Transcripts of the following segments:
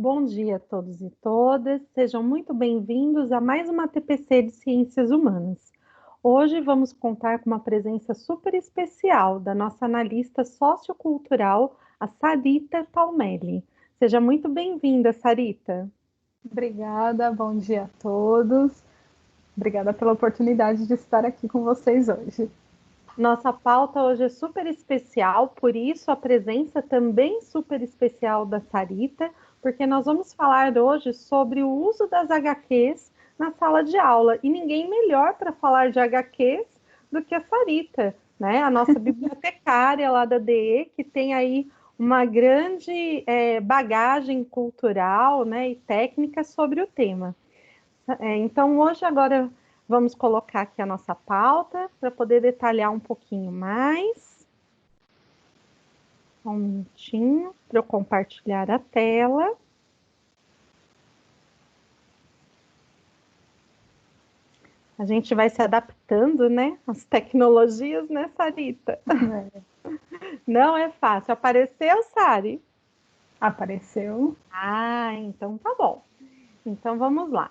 Bom dia a todos e todas, sejam muito bem-vindos a mais uma TPC de Ciências Humanas. Hoje vamos contar com uma presença super especial da nossa analista sociocultural, a Sarita Palmelli. Seja muito bem-vinda, Sarita. Obrigada, bom dia a todos. Obrigada pela oportunidade de estar aqui com vocês hoje. Nossa pauta hoje é super especial, por isso a presença também super especial da Sarita, porque nós vamos falar hoje sobre o uso das HQs na sala de aula. E ninguém melhor para falar de HQs do que a Sarita, né? A nossa bibliotecária lá da DE, que tem aí uma grande bagagem cultural, né, e técnica sobre o tema. Então, hoje, agora, vamos colocar aqui a nossa pauta para poder detalhar um pouquinho mais. Só um minutinho para eu compartilhar a tela. A gente vai se adaptando, né? Às tecnologias, né, Sarita? Não é fácil. Apareceu, Sari? Apareceu. Ah, então tá bom. Então vamos lá.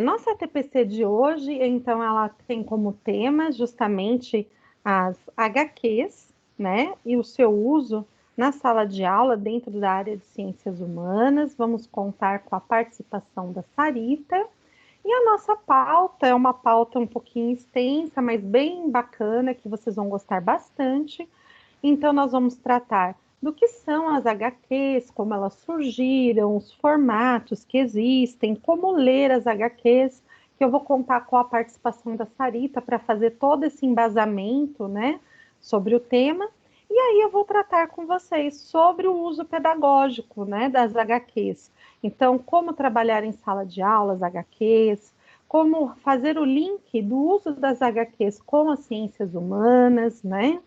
Nossa TPC de hoje, então, ela tem como tema justamente as HQs, né, e o seu uso na sala de aula dentro da área de ciências humanas. Vamos contar com a participação da Sarita. E a nossa pauta é uma pauta um pouquinho extensa, mas bem bacana, que vocês vão gostar bastante. Então, nós vamos tratar do que são as HQs, como elas surgiram, os formatos que existem, como ler as HQs, que eu vou contar com a participação da Sarita para fazer todo esse embasamento, né, sobre o tema. E aí eu vou tratar com vocês sobre o uso pedagógico, né, das HQs. Então, como trabalhar em sala de aulas HQs, como fazer o link do uso das HQs com as ciências humanas, né?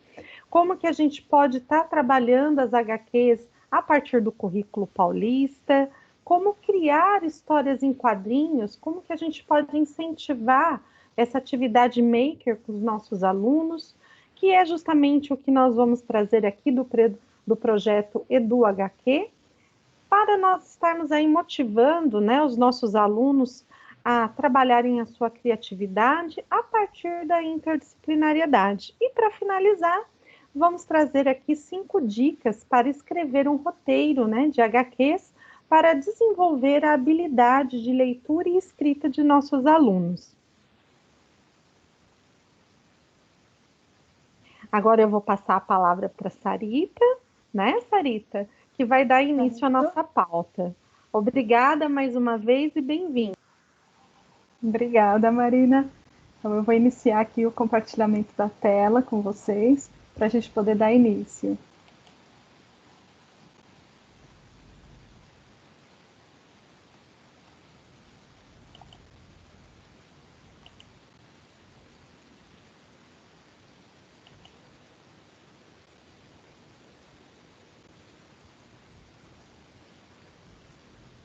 Como que a gente pode estar trabalhando as HQs a partir do currículo paulista, como criar histórias em quadrinhos, como que a gente pode incentivar essa atividade maker com os nossos alunos, que é justamente o que nós vamos trazer aqui do projeto Edu HQ, para nós estarmos aí motivando, né, os nossos alunos a trabalharem a sua criatividade a partir da interdisciplinariedade. E para finalizar, vamos trazer aqui 5 dicas para escrever um roteiro, né, de HQs para desenvolver a habilidade de leitura e escrita de nossos alunos. Agora eu vou passar a palavra para a Sarita, né, Sarita, que vai dar início à Certo. nossa pauta. Obrigada mais uma vez e bem-vinda. Obrigada, Marina. Então, eu vou iniciar aqui o compartilhamento da tela com vocês, para a gente poder dar início.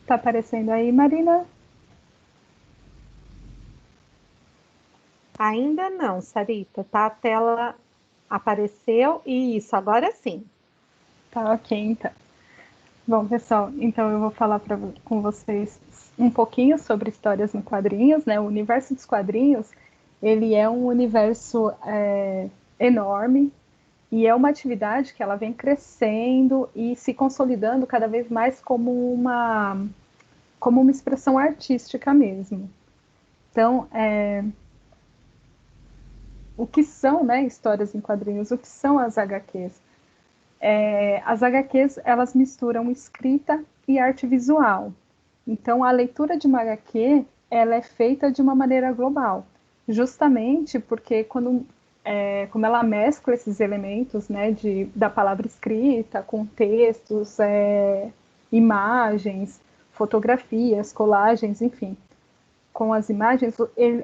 Tá aparecendo aí, Marina? Ainda não, Sarita, tá? A tela apareceu e isso, agora sim. Tá ok, então. Bom, pessoal, então eu vou falar com vocês um pouquinho sobre histórias em quadrinhos, né? O universo dos quadrinhos, ele é um universo enorme e é uma atividade que ela vem crescendo e se consolidando cada vez mais como uma expressão artística mesmo. Então, o que são, né, histórias em quadrinhos? O que são as HQs? As HQs, elas misturam escrita e arte visual. Então, a leitura de uma HQ, ela é feita de uma maneira global, justamente porque como ela mescla esses elementos, né, da palavra escrita com textos, imagens, fotografias, colagens, enfim, com as imagens,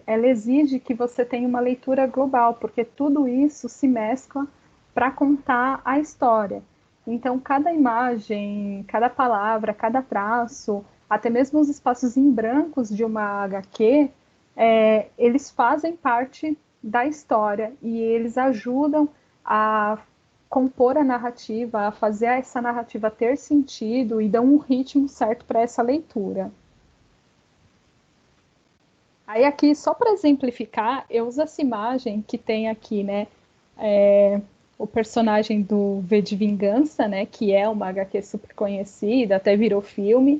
ela exige que você tenha uma leitura global, porque tudo isso se mescla para contar a história. Então, cada imagem, cada palavra, cada traço, até mesmo os espaços em brancos de uma HQ, eles fazem parte da história e eles ajudam a compor a narrativa, a fazer essa narrativa ter sentido e dar um ritmo certo para essa leitura. Aí aqui, só para exemplificar, eu uso essa imagem que tem aqui, né? O personagem do V de Vingança, né? Que é uma HQ super conhecida, até virou filme.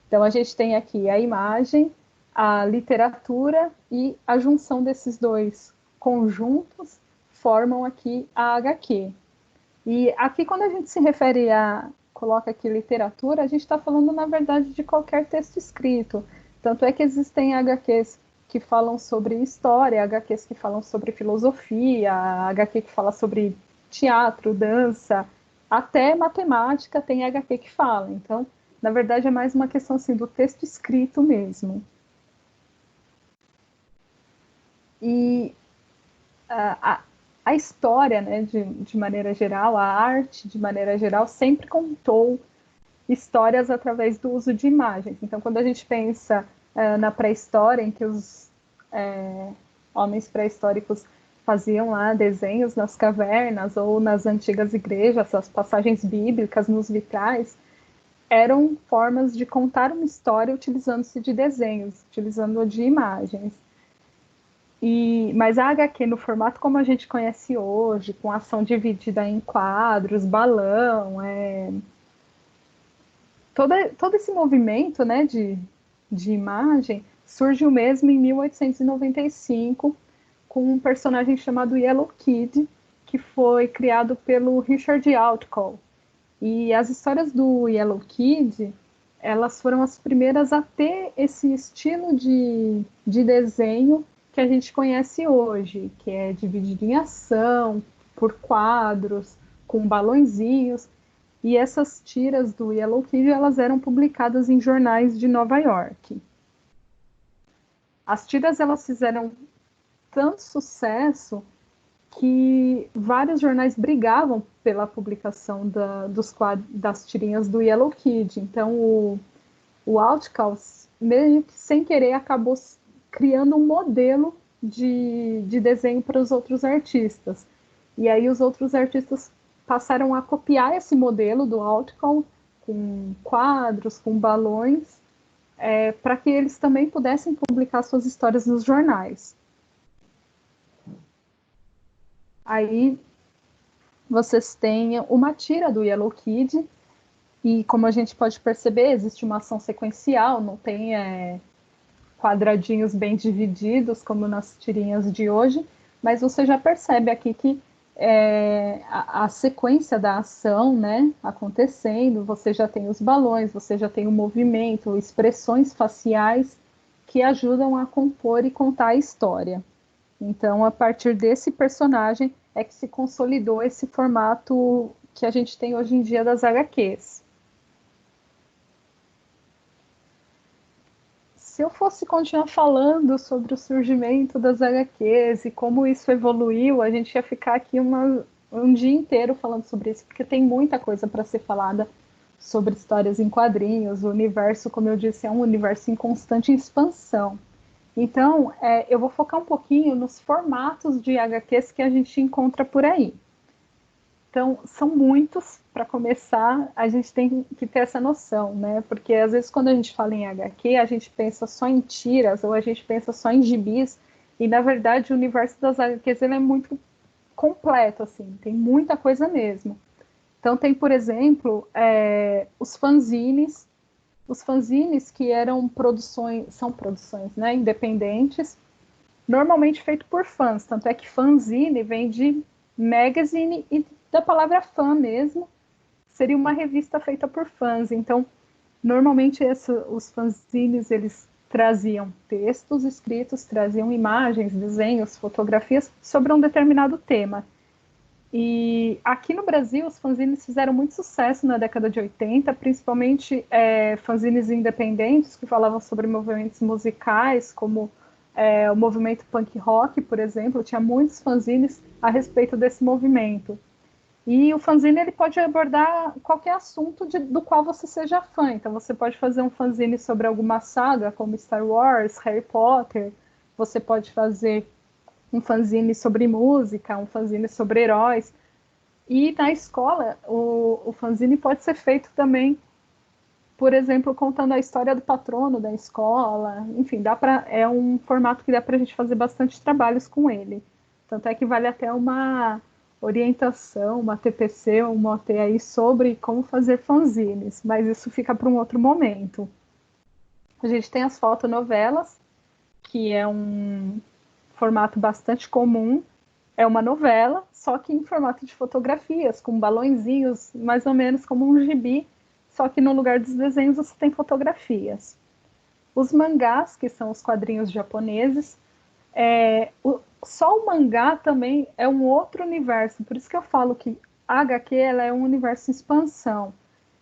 Então a gente tem aqui a imagem, a literatura e a junção desses dois conjuntos formam aqui a HQ. E aqui, quando a gente se refere a, coloca aqui literatura, a gente está falando, na verdade, de qualquer texto escrito. Tanto é que existem HQs que falam sobre história, HQs que falam sobre filosofia, HQ que fala sobre teatro, dança, até matemática tem HQ que fala. Então, na verdade, é mais uma questão assim, do texto escrito mesmo. E a história, né, de maneira geral, a arte, de maneira geral, sempre contou histórias através do uso de imagens. Então, quando a gente pensa na pré-história, em que os homens pré-históricos faziam lá desenhos nas cavernas ou nas antigas igrejas, as passagens bíblicas nos vitrais, eram formas de contar uma história utilizando-se de desenhos, utilizando de imagens. Mas a HQ, no formato como a gente conhece hoje, com ação dividida em quadros, balão, todo esse movimento, né, de imagem surgiu mesmo em 1895 com um personagem chamado Yellow Kid, que foi criado pelo Richard Outcault. E as histórias do Yellow Kid, elas foram as primeiras a ter esse estilo de desenho que a gente conhece hoje, que é dividido em ação, por quadros, com balõezinhos. E essas tiras do Yellow Kid, elas eram publicadas em jornais de Nova York. As tiras, elas fizeram tanto sucesso que vários jornais brigavam pela publicação das tirinhas do Yellow Kid. Então, o Outcault, meio que sem querer, acabou criando um modelo de desenho para os outros artistas. E aí os outros artistas passaram a copiar esse modelo do Outcault, com quadros, com balões, para que eles também pudessem publicar suas histórias nos jornais. Aí vocês têm uma tira do Yellow Kid, e como a gente pode perceber, existe uma ação sequencial, não tem quadradinhos bem divididos, como nas tirinhas de hoje, mas você já percebe aqui que a sequência da ação, né, acontecendo, você já tem os balões, você já tem o movimento, expressões faciais que ajudam a compor e contar a história. Então, a partir desse personagem é que se consolidou esse formato que a gente tem hoje em dia das HQs. Se eu fosse continuar falando sobre o surgimento das HQs e como isso evoluiu, a gente ia ficar aqui um dia inteiro falando sobre isso, porque tem muita coisa para ser falada sobre histórias em quadrinhos. O universo, como eu disse, é um universo em constante expansão. Então, eu vou focar um pouquinho nos formatos de HQs que a gente encontra por aí. Então, são muitos. Para começar, a gente tem que ter essa noção, né? Porque às vezes quando a gente fala em HQ, a gente pensa só em tiras ou a gente pensa só em gibis, e na verdade o universo das HQs ele é muito completo, assim, tem muita coisa mesmo. Então tem, por exemplo, os fanzines que eram são produções, né, independentes, normalmente feito por fãs, tanto é que fanzine vem de magazine e da palavra fã mesmo, seria uma revista feita por fãs. Então, normalmente os fanzines, eles traziam textos escritos, traziam imagens, desenhos, fotografias sobre um determinado tema. E aqui no Brasil, os fanzines fizeram muito sucesso na década de 80, principalmente fanzines independentes que falavam sobre movimentos musicais, como o movimento punk rock, por exemplo. Tinha muitos fanzines a respeito desse movimento. E o fanzine ele pode abordar qualquer assunto do qual você seja fã. Então você pode fazer um fanzine sobre alguma saga, como Star Wars, Harry Potter. Você pode fazer um fanzine sobre música, um fanzine sobre heróis. E na escola, o fanzine pode ser feito também, por exemplo, contando a história do patrono da escola. Enfim, é um formato que dá para a gente fazer bastante trabalhos com ele. Tanto é que vale até uma orientação, uma TPC, uma OT aí sobre como fazer fanzines, mas isso fica para um outro momento. A gente tem as fotonovelas, que é um formato bastante comum. É uma novela, só que em formato de fotografias, com balõezinhos, mais ou menos como um gibi, só que no lugar dos desenhos você tem fotografias. Os mangás, que são os quadrinhos japoneses, só o mangá também é um outro universo, por isso que eu falo que a HQ ela é um universo em expansão.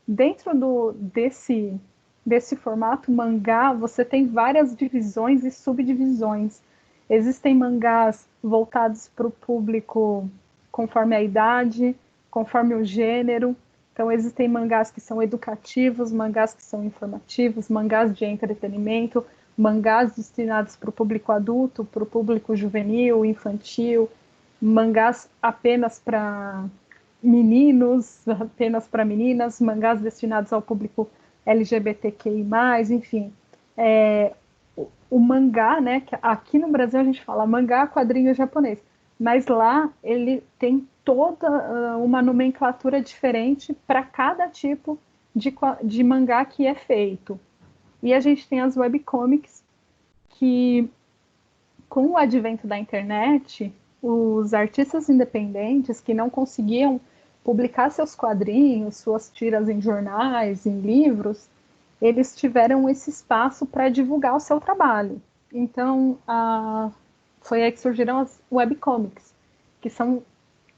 Dentro desse formato mangá, você tem várias divisões e subdivisões. Existem mangás voltados para o público conforme a idade, conforme o gênero. Então, existem mangás que são educativos, mangás que são informativos, mangás de entretenimento, mangás destinados para o público adulto, para o público juvenil, infantil, mangás apenas para meninos, apenas para meninas, mangás destinados ao público LGBTQI+, enfim. O mangá, né, que aqui no Brasil a gente fala mangá, quadrinho japonês, mas lá ele tem toda uma nomenclatura diferente para cada tipo de mangá que é feito. E a gente tem as webcomics, que com o advento da internet, os artistas independentes que não conseguiam publicar seus quadrinhos, suas tiras em jornais, em livros, eles tiveram esse espaço para divulgar o seu trabalho. Então, foi aí que surgiram as webcomics, que são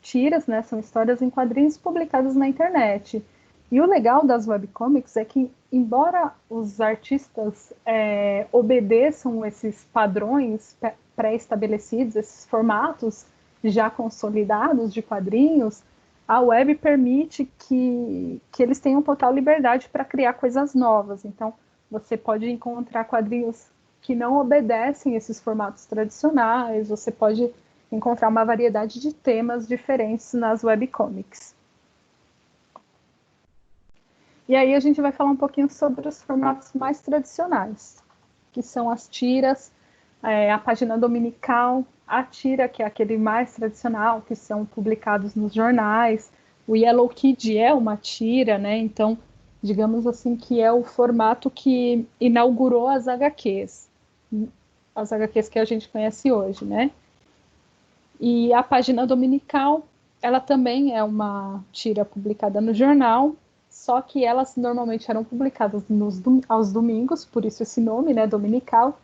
tiras, né, são histórias em quadrinhos publicadas na internet. E o legal das webcomics é que, embora os artistas obedeçam esses padrões pré-estabelecidos, esses formatos já consolidados de quadrinhos, a web permite que eles tenham total liberdade para criar coisas novas. Então, você pode encontrar quadrinhos que não obedecem esses formatos tradicionais, você pode encontrar uma variedade de temas diferentes nas webcomics. E aí a gente vai falar um pouquinho sobre os formatos mais tradicionais, que são as tiras, a página dominical, a tira, que é aquele mais tradicional, que são publicados nos jornais. O Yellow Kid é uma tira, né? Então, digamos assim, que é o formato que inaugurou as HQs que a gente conhece hoje, né? E a página dominical, ela também é uma tira publicada no jornal, só que elas normalmente eram publicadas aos domingos, por isso esse nome, né, dominical,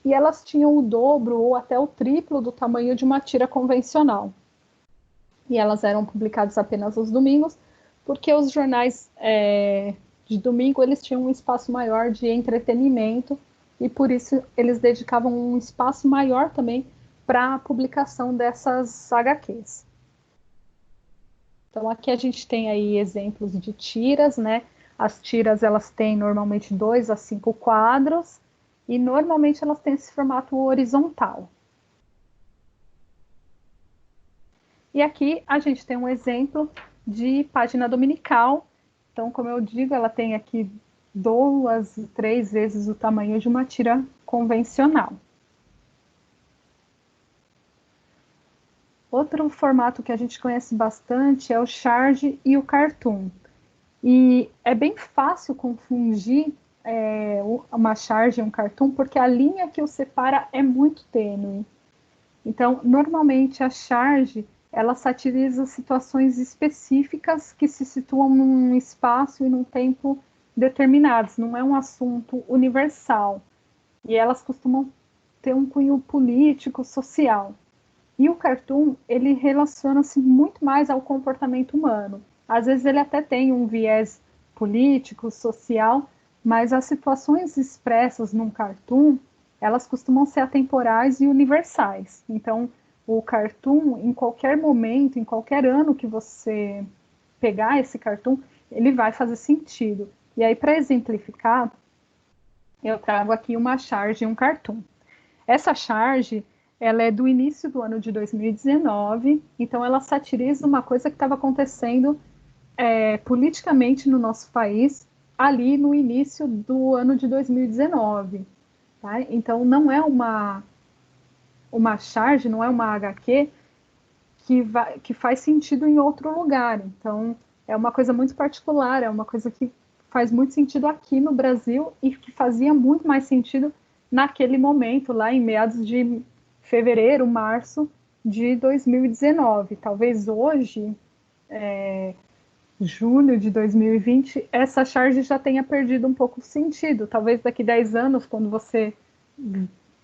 e elas tinham o dobro ou até o triplo do tamanho de uma tira convencional. E elas eram publicadas apenas aos domingos, porque os jornais de domingo eles tinham um espaço maior de entretenimento, e por isso eles dedicavam um espaço maior também para a publicação dessas HQs. Então aqui a gente tem aí exemplos de tiras, né? As tiras elas têm normalmente 2 a 5 quadros e normalmente elas têm esse formato horizontal. E aqui a gente tem um exemplo de página dominical. Então, como eu digo, ela tem aqui 2, 3 vezes o tamanho de uma tira convencional. Outro formato que a gente conhece bastante é o charge e o cartoon. E é bem fácil confundir uma charge e um cartoon, porque a linha que os separa é muito tênue. Então, normalmente a charge, ela satiriza situações específicas que se situam num espaço e num tempo determinados, não é um assunto universal. E elas costumam ter um cunho político, social. E o cartoon, ele relaciona-se muito mais ao comportamento humano. Às vezes ele até tem um viés político, social, mas as situações expressas num cartoon, elas costumam ser atemporais e universais. Então, o cartoon, em qualquer momento, em qualquer ano que você pegar esse cartoon, ele vai fazer sentido. E aí, para exemplificar, eu trago aqui uma charge e um cartoon. Essa charge ela é do início do ano de 2019, então ela satiriza uma coisa que estava acontecendo politicamente no nosso país ali no início do ano de 2019. Tá? Então não é uma charge, não é uma HQ que faz sentido em outro lugar. Então é uma coisa muito particular, é uma coisa que faz muito sentido aqui no Brasil e que fazia muito mais sentido naquele momento, lá em meados de fevereiro, março de 2019. Talvez hoje, julho de 2020, essa charge já tenha perdido um pouco o sentido. Talvez daqui 10 anos, quando você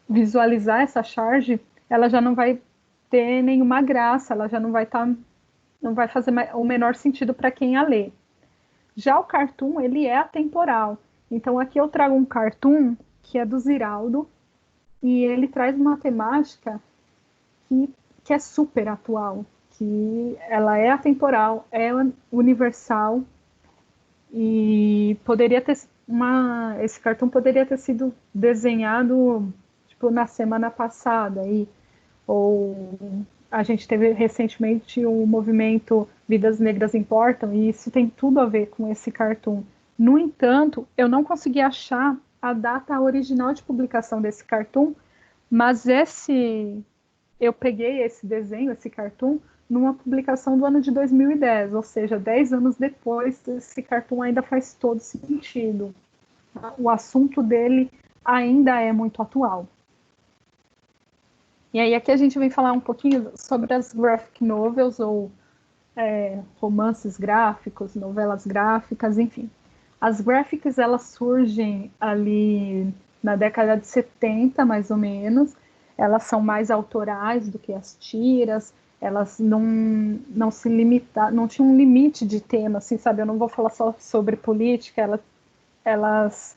visualizar essa charge, ela já não vai ter nenhuma graça, ela já não vai não vai fazer o menor sentido para quem a lê. Já o cartoon, ele é atemporal. Então aqui eu trago um cartoon que é do Ziraldo e ele traz uma temática que é super atual, que ela é atemporal, é universal e poderia ter esse cartoon poderia ter sido desenhado tipo na semana passada ou a gente teve recentemente o movimento Vidas Negras Importam e isso tem tudo a ver com esse cartoon. No entanto, eu não consegui achar a data original de publicação desse cartoon, mas eu peguei esse desenho, esse cartoon, numa publicação do ano de 2010, ou seja, 10 anos depois, esse cartoon ainda faz todo sentido. O assunto dele ainda é muito atual. E aí aqui a gente vem falar um pouquinho sobre as graphic novels, ou romances gráficos, novelas gráficas, enfim. As graphics, elas surgem ali na década de 70, mais ou menos. Elas são mais autorais do que as tiras, elas não se limitam, não tinham um limite de tema, assim, sabe? Eu não vou falar só sobre política, elas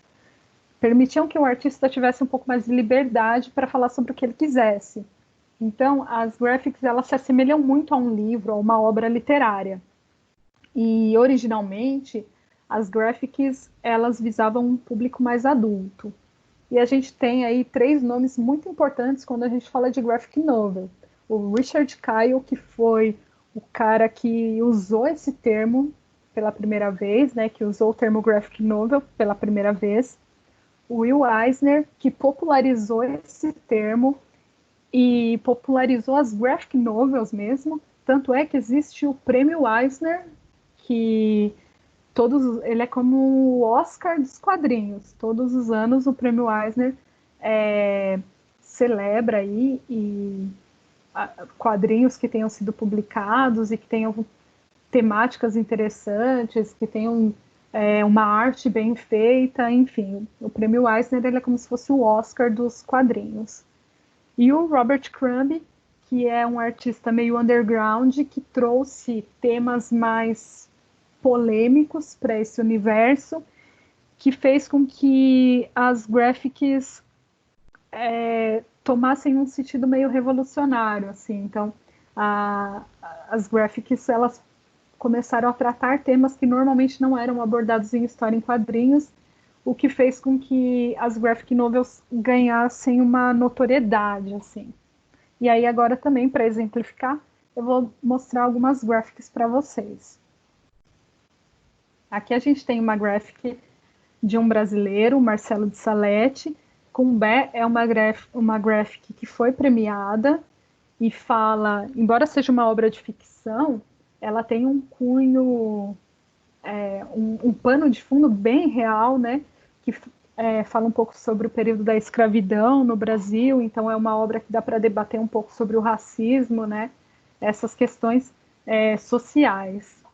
permitiam que o artista tivesse um pouco mais de liberdade para falar sobre o que ele quisesse. Então, as graphics, elas se assemelham muito a um livro, a uma obra literária. E, originalmente, as graphics, elas visavam um público mais adulto. E a gente tem aí 3 nomes muito importantes quando a gente fala de graphic novel. O Richard Kyle, que foi o cara que usou esse termo pela primeira vez, né, que usou o termo graphic novel pela primeira vez. O Will Eisner, que popularizou esse termo e popularizou as graphic novels mesmo. Tanto é que existe o prêmio Eisner, que ele é como o Oscar dos quadrinhos. Todos os anos o prêmio Eisner celebra aí quadrinhos que tenham sido publicados e que tenham temáticas interessantes, que tenham uma arte bem feita, enfim. O prêmio Eisner ele é como se fosse o Oscar dos quadrinhos. E o Robert Crumb, que é um artista meio underground, que trouxe temas mais polêmicos para esse universo, que fez com que as graphics tomassem um sentido meio revolucionário, assim. Então, as graphics, elas começaram a tratar temas que normalmente não eram abordados em história em quadrinhos, o que fez com que as graphic novels ganhassem uma notoriedade, assim. E aí agora também, para exemplificar, eu vou mostrar algumas graphics para vocês. Aqui a gente tem uma graphic de um brasileiro, Marcelo de Salete, é uma graphic que foi premiada e fala, embora seja uma obra de ficção, ela tem um cunho, um pano de fundo bem real, né? Que fala um pouco sobre o período da escravidão no Brasil, então é uma obra que dá para debater um pouco sobre o racismo, né? Essas questões sociais.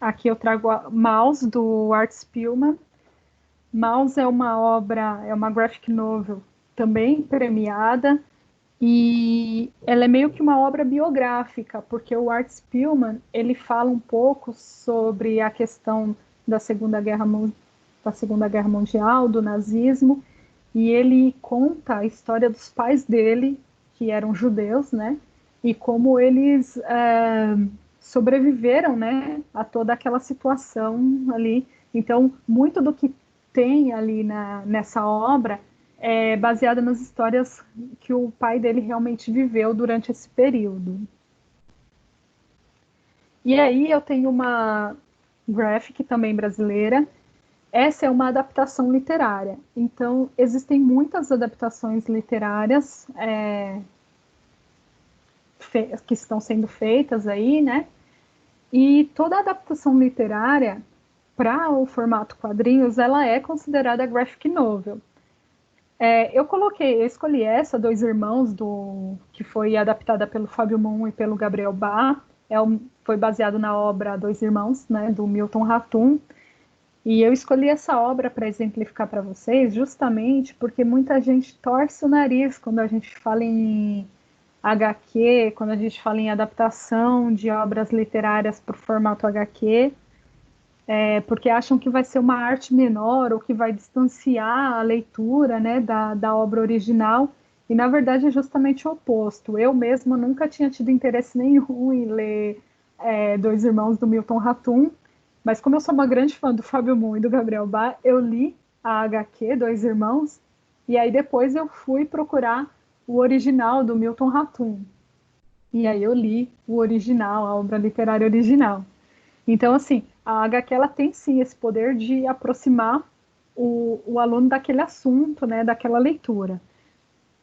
Aqui eu trago a Maus, do Art Spiegelman. Maus é uma graphic novel também premiada, e ela é meio que uma obra biográfica, porque o Art Spiegelman, ele fala um pouco sobre a questão da Segunda Guerra Mundial, do nazismo, e ele conta a história dos pais dele, que eram judeus, né? E como eles sobreviveram, né, a toda aquela situação ali. Então, muito do que tem ali nessa obra baseada nas histórias que o pai dele realmente viveu durante esse período. E aí eu tenho uma graphic também brasileira. Essa é uma adaptação literária. Então, existem muitas adaptações literárias que estão sendo feitas aí, né? E toda adaptação literária para o formato quadrinhos, ela é considerada graphic novel. Eu escolhi essa, Dois Irmãos, que foi adaptada pelo Fábio Moon e pelo Gabriel Bá. Foi baseado na obra Dois Irmãos, né, do Milton Ratum. E eu escolhi essa obra para exemplificar para vocês, justamente porque muita gente torce o nariz quando a gente fala em HQ, quando a gente fala em adaptação de obras literárias para o formato HQ, porque acham que vai ser uma arte menor ou que vai distanciar a leitura, né, da obra original. E, na verdade, é justamente o oposto. Eu mesma nunca tinha tido interesse nenhum em ler Dois Irmãos do Milton Ratum, mas como eu sou uma grande fã do Fábio Moon e do Gabriel Bá, eu li a HQ Dois Irmãos, e aí depois eu fui procurar o original do Milton Ratum. E aí eu li o original, a obra literária original. Então, assim, a HQ ela tem sim esse poder de aproximar o aluno daquele assunto, né, daquela leitura.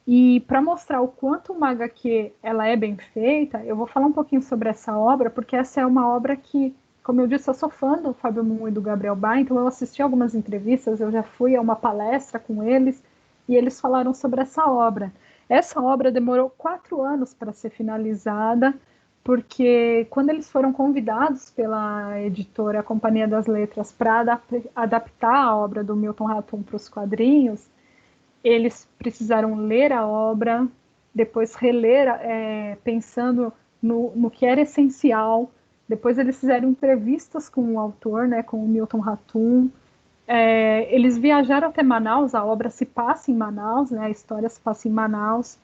E para mostrar o quanto uma HQ ela é bem feita, eu vou falar um pouquinho sobre essa obra, porque essa é uma obra que, como eu disse, eu sou fã do Fábio Moon e do Gabriel Bá, então eu assisti algumas entrevistas, eu já fui a uma palestra com eles, e eles falaram sobre essa obra. Essa obra demorou 4 anos para ser finalizada, porque quando eles foram convidados pela editora a Companhia das Letras para adaptar a obra do Milton Ratum para os quadrinhos, eles precisaram ler a obra, depois reler, pensando no que era essencial. Depois eles fizeram entrevistas com o autor, né, com o Milton Ratum. Eles viajaram até Manaus, a obra se passa em Manaus, né, a história se passa em Manaus.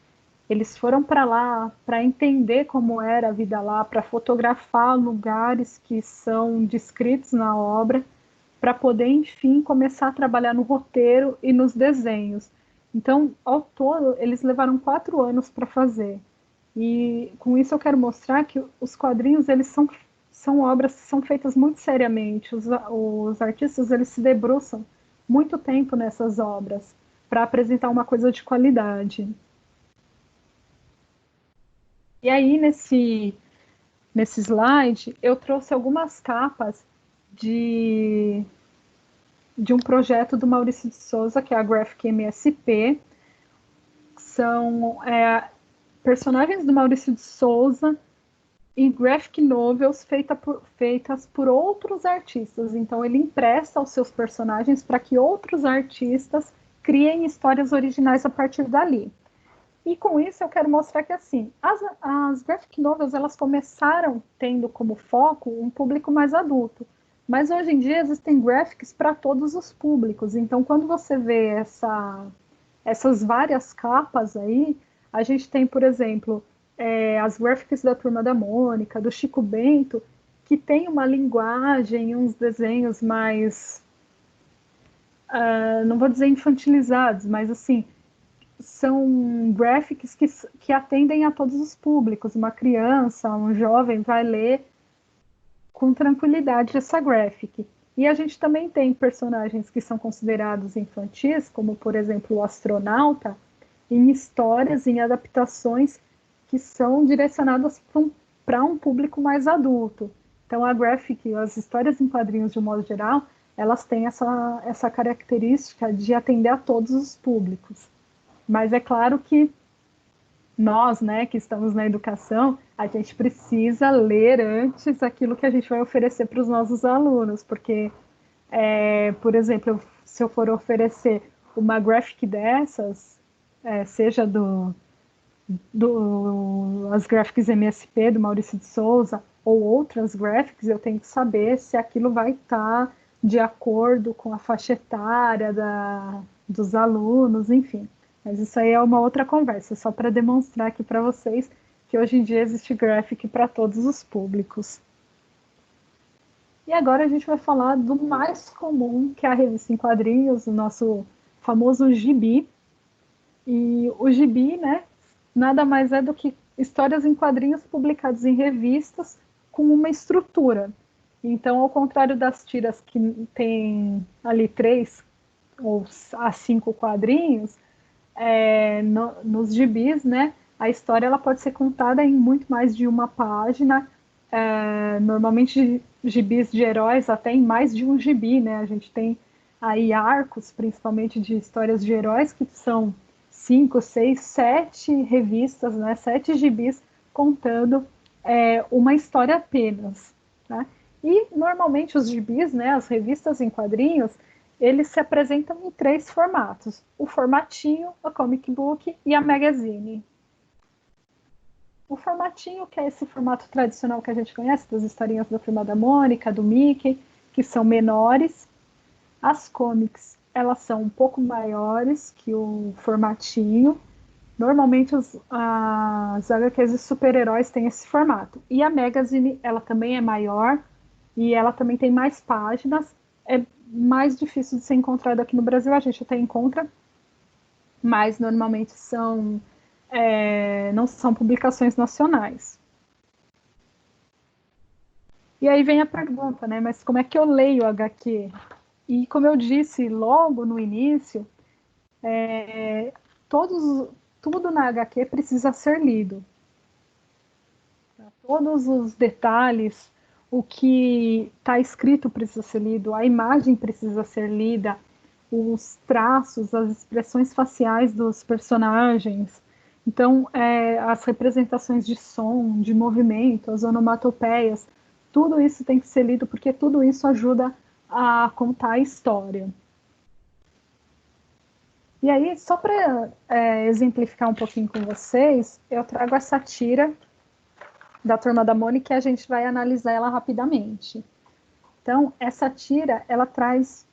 Eles foram para lá para entender como era a vida lá, para fotografar lugares que são descritos na obra, para poder, enfim, começar a trabalhar no roteiro e nos desenhos. Então, ao todo, eles levaram 4 anos para fazer. E com isso eu quero mostrar que os quadrinhos, eles são obras que são feitas muito seriamente. Os artistas, eles se debruçam muito tempo nessas obras para apresentar uma coisa de qualidade. E aí, nesse slide, eu trouxe algumas capas de um projeto do Maurício de Souza, que é a Graphic MSP. São personagens do Maurício de Souza em graphic novels feitas por outros artistas. Então, ele empresta os seus personagens para que outros artistas criem histórias originais a partir dali. E com isso eu quero mostrar que assim, as graphic novels elas começaram tendo como foco um público mais adulto, mas hoje em dia existem graphics para todos os públicos. Então, quando você vê essas várias capas aí, a gente tem, por exemplo, as graphics da Turma da Mônica, do Chico Bento, que tem uma linguagem, uns desenhos mais, não vou dizer infantilizados, mas assim, são graphics que atendem a todos os públicos. Uma criança, um jovem vai ler com tranquilidade essa graphic. E a gente também tem personagens que são considerados infantis, como, por exemplo, o astronauta, em histórias, em adaptações que são direcionadas para um público mais adulto. Então, a graphic, as histórias em quadrinhos, de um modo geral, elas têm essa característica de atender a todos os públicos. Mas é claro que nós, né, que estamos na educação, a gente precisa ler antes aquilo que a gente vai oferecer para os nossos alunos, porque, por exemplo, se eu for oferecer uma graphic dessas, seja as graphics MSP do Maurício de Souza ou outras graphics, eu tenho que saber se aquilo vai estar de acordo com a faixa etária dos alunos, enfim. Mas isso aí é uma outra conversa, só para demonstrar aqui para vocês que hoje em dia existe graphic para todos os públicos. E agora a gente vai falar do mais comum, que é a revista em quadrinhos, o nosso famoso gibi. E o gibi, né, nada mais é do que histórias em quadrinhos publicadas em revistas com uma estrutura. Então, ao contrário das tiras que tem ali 3 ou a 5 quadrinhos, nos gibis, né, a história ela pode ser contada em muito mais de uma página. Normalmente gibis de heróis até em mais de um gibi, né? A gente tem aí arcos, principalmente de histórias de heróis, que são 5, 6, 7 revistas, né? 7 gibis contando uma história apenas, né? E normalmente os gibis, né, as revistas em quadrinhos, eles se apresentam em 3 formatos: o formatinho, a comic book e a magazine. O formatinho, que é esse formato tradicional que a gente conhece, das historinhas da Turma da Mônica, do Mickey, que são menores. As comics, elas são um pouco maiores que o formatinho. Normalmente as HQs de super-heróis têm esse formato. E a Magazine, ela também é maior e ela também tem mais páginas. É mais difícil de ser encontrada aqui no Brasil, a gente até encontra, mas normalmente não são publicações nacionais. E aí vem a pergunta, né? Mas como é que eu leio o HQ? E como eu disse logo no início, tudo na HQ precisa ser lido. Todos os detalhes, o que está escrito precisa ser lido, a imagem precisa ser lida, os traços, as expressões faciais dos personagens. Então, as representações de som, de movimento, as onomatopeias, tudo isso tem que ser lido, porque tudo isso ajuda a contar a história. E aí, só para exemplificar um pouquinho com vocês, eu trago essa tira da Turma da Mônica e a gente vai analisar ela rapidamente. Então, essa tira, ela traz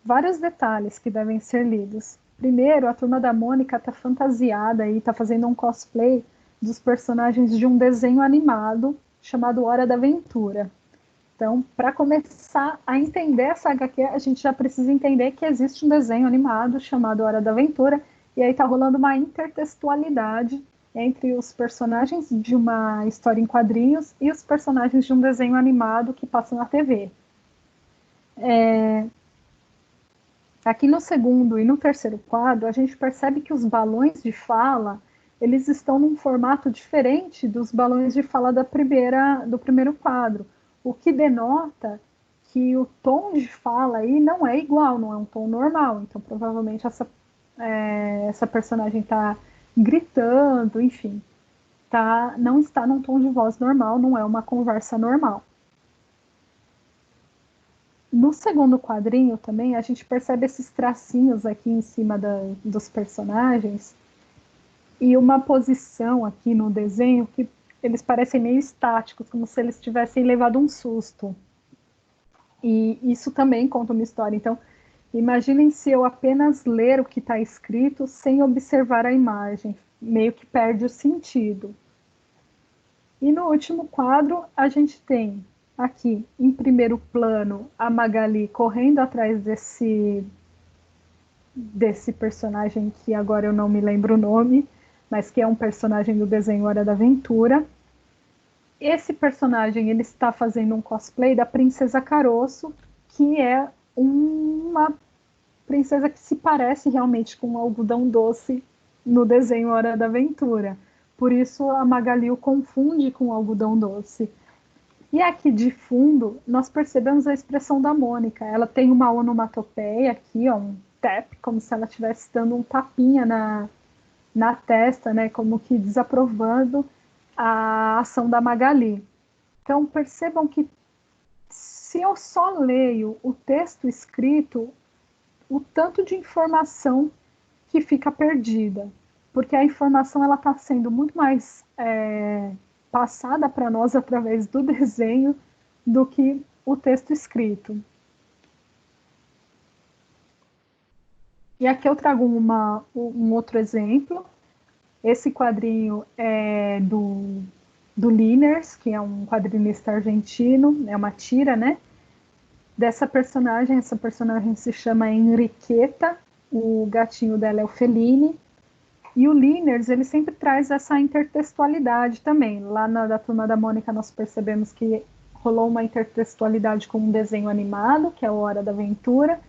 vários detalhes que devem ser lidos. Primeiro, a Turma da Mônica está fantasiada e está fazendo um cosplay dos personagens de um desenho animado chamado Hora da Aventura. Então, para começar a entender essa HQ, a gente já precisa entender que existe um desenho animado chamado Hora da Aventura, e aí está rolando uma intertextualidade entre os personagens de uma história em quadrinhos e os personagens de um desenho animado que passa na TV. Aqui no segundo e no terceiro quadro, a gente percebe que os balões de fala, eles estão num formato diferente dos balões de fala do primeiro quadro, o que denota que o tom de fala aí não é igual, não é um tom normal. Então, provavelmente, essa personagem está gritando, enfim, não está num tom de voz normal, não é uma conversa normal. No segundo quadrinho também, a gente percebe esses tracinhos aqui em cima dos personagens e uma posição aqui no desenho que eles parecem meio estáticos, como se eles tivessem levado um susto. E isso também conta uma história. Então, imaginem se eu apenas ler o que está escrito sem observar a imagem, meio que perde o sentido. E no último quadro, a gente tem aqui, em primeiro plano, a Magali correndo atrás desse personagem que agora eu não me lembro o nome, mas que é um personagem do desenho Hora da Aventura. Esse personagem ele está fazendo um cosplay da Princesa Caroço, que é uma princesa que se parece realmente com um algodão doce no desenho Hora da Aventura. Por isso a Magali o confunde com o algodão doce. E aqui de fundo, nós percebemos a expressão da Mônica. Ela tem uma onomatopeia aqui, ó, um tap, como se ela estivesse dando um tapinha na testa, né, como que desaprovando a ação da Magali. Então, percebam que se eu só leio o texto escrito, o tanto de informação que fica perdida, porque a informação ela está sendo muito mais passada para nós através do desenho do que o texto escrito. E aqui eu trago um outro exemplo. Esse quadrinho é do Liniers, que é um quadrinista argentino, é uma tira, né? Dessa personagem, essa personagem se chama Enriqueta, o gatinho dela é o Fellini, E o Liners, ele sempre traz essa intertextualidade também. Lá da Turma da Mônica nós percebemos que rolou uma intertextualidade com um desenho animado, que é o Hora da Aventura,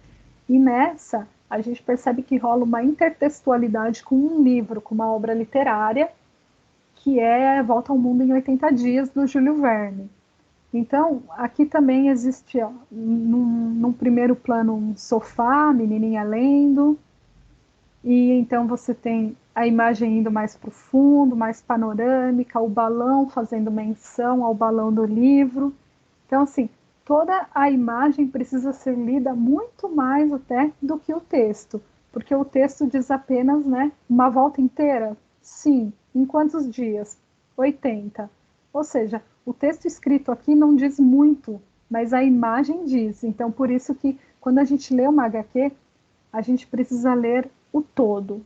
e nessa a gente percebe que rola uma intertextualidade com um livro, com uma obra literária, que é Volta ao Mundo em 80 Dias, do Júlio Verne. Então, aqui também existe, ó, num primeiro plano, um sofá, menininha lendo, e então você tem a imagem indo mais para o fundo, mais panorâmica, o balão fazendo menção ao balão do livro. Então, assim, toda a imagem precisa ser lida muito mais até do que o texto, porque o texto diz apenas, né, uma volta inteira? Sim. Em quantos dias? 80. Ou seja, o texto escrito aqui não diz muito, mas a imagem diz. Então, por isso que quando a gente lê uma HQ, a gente precisa ler o todo.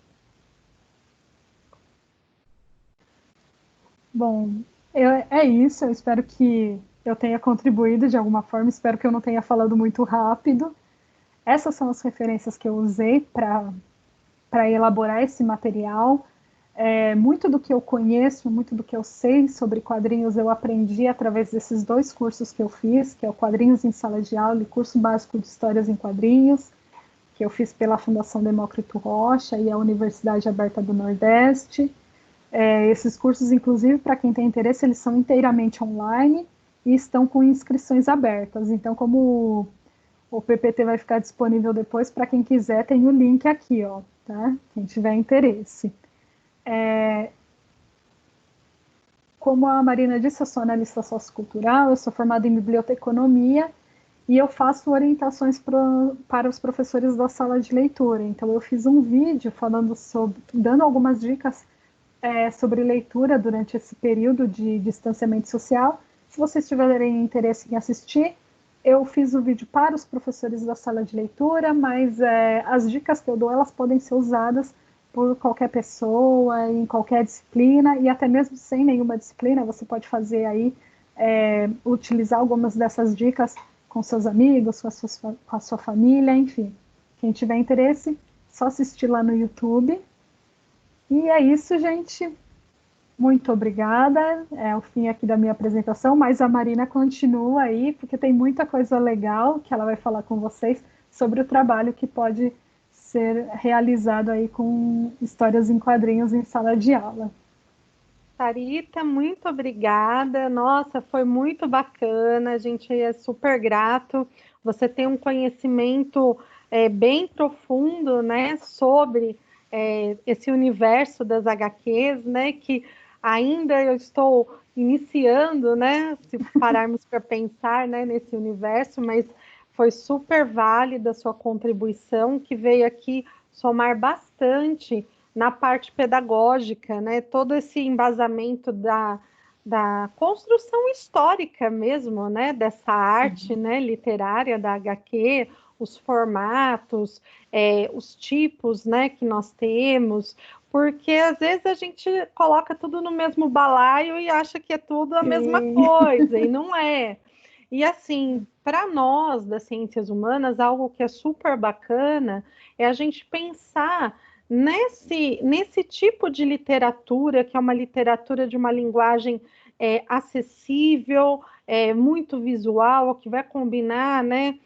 Bom, é isso. Eu espero que eu tenha contribuído de alguma forma. Espero que eu não tenha falado muito rápido. Essas são as referências que eu usei para elaborar esse material. Muito do que eu conheço, muito do que eu sei sobre quadrinhos, eu aprendi através desses 2 cursos que eu fiz, que é o Quadrinhos em Sala de Aula e Curso Básico de Histórias em Quadrinhos, que eu fiz pela Fundação Demócrito Rocha e a Universidade Aberta do Nordeste. Esses cursos, inclusive, para quem tem interesse, eles são inteiramente online e estão com inscrições abertas. Então, como o PPT vai ficar disponível depois, para quem quiser, tem o link aqui, ó, tá? Quem tiver interesse. Como a Marina disse, eu sou analista sociocultural, eu sou formada em biblioteconomia e eu faço orientações para os professores da sala de leitura. Então, eu fiz um vídeo dando algumas dicas sobre leitura durante esse período de distanciamento social. Se vocês tiverem interesse em assistir, eu fiz o vídeo para os professores da sala de leitura, mas as dicas que eu dou, elas podem ser usadas por qualquer pessoa, em qualquer disciplina, e até mesmo sem nenhuma disciplina, você pode fazer aí, utilizar algumas dessas dicas com seus amigos, com a sua família, enfim. Quem tiver interesse, só assistir lá no YouTube. E é isso, gente. Muito obrigada. É o fim aqui da minha apresentação, mas a Marina continua aí, porque tem muita coisa legal que ela vai falar com vocês sobre o trabalho que pode ser realizado aí com histórias em quadrinhos em sala de aula. Sarita, muito obrigada. Nossa, foi muito bacana. A gente é super grato. Você tem um conhecimento bem profundo, né, sobre esse universo das HQs, né, que ainda eu estou iniciando, né, se pararmos para pensar, né, nesse universo, mas foi super válida a sua contribuição, que veio aqui somar bastante na parte pedagógica, né? Todo esse embasamento da construção histórica mesmo, né? Dessa arte, né? Literária da HQ, os formatos, os tipos, né? Que nós temos, porque às vezes a gente coloca tudo no mesmo balaio e acha que é tudo a mesma coisa, e não é. E assim, para nós das ciências humanas, algo que é super bacana é a gente pensar nesse tipo de literatura, que é uma literatura de uma linguagem acessível, muito visual, que vai combinar, né,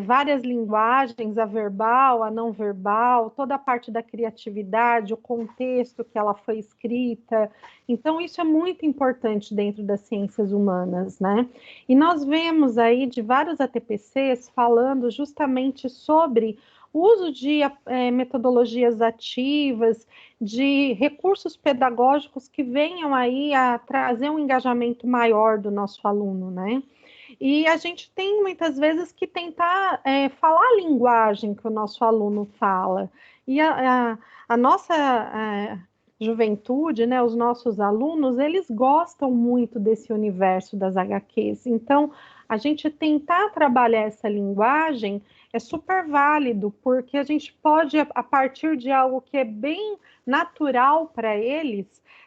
várias linguagens, a verbal, a não verbal, toda a parte da criatividade, o contexto que ela foi escrita. Então, isso é muito importante dentro das ciências humanas, né? E nós vemos aí de vários ATPCs falando justamente sobre o uso de metodologias ativas, de recursos pedagógicos que venham aí a trazer um engajamento maior do nosso aluno, né? E a gente tem muitas vezes que tentar falar a linguagem que o nosso aluno fala. E a nossa juventude, né, os nossos alunos, eles gostam muito desse universo das HQs. Então, a gente tentar trabalhar essa linguagem é super válido, porque a gente pode, a partir de algo que é bem natural para eles,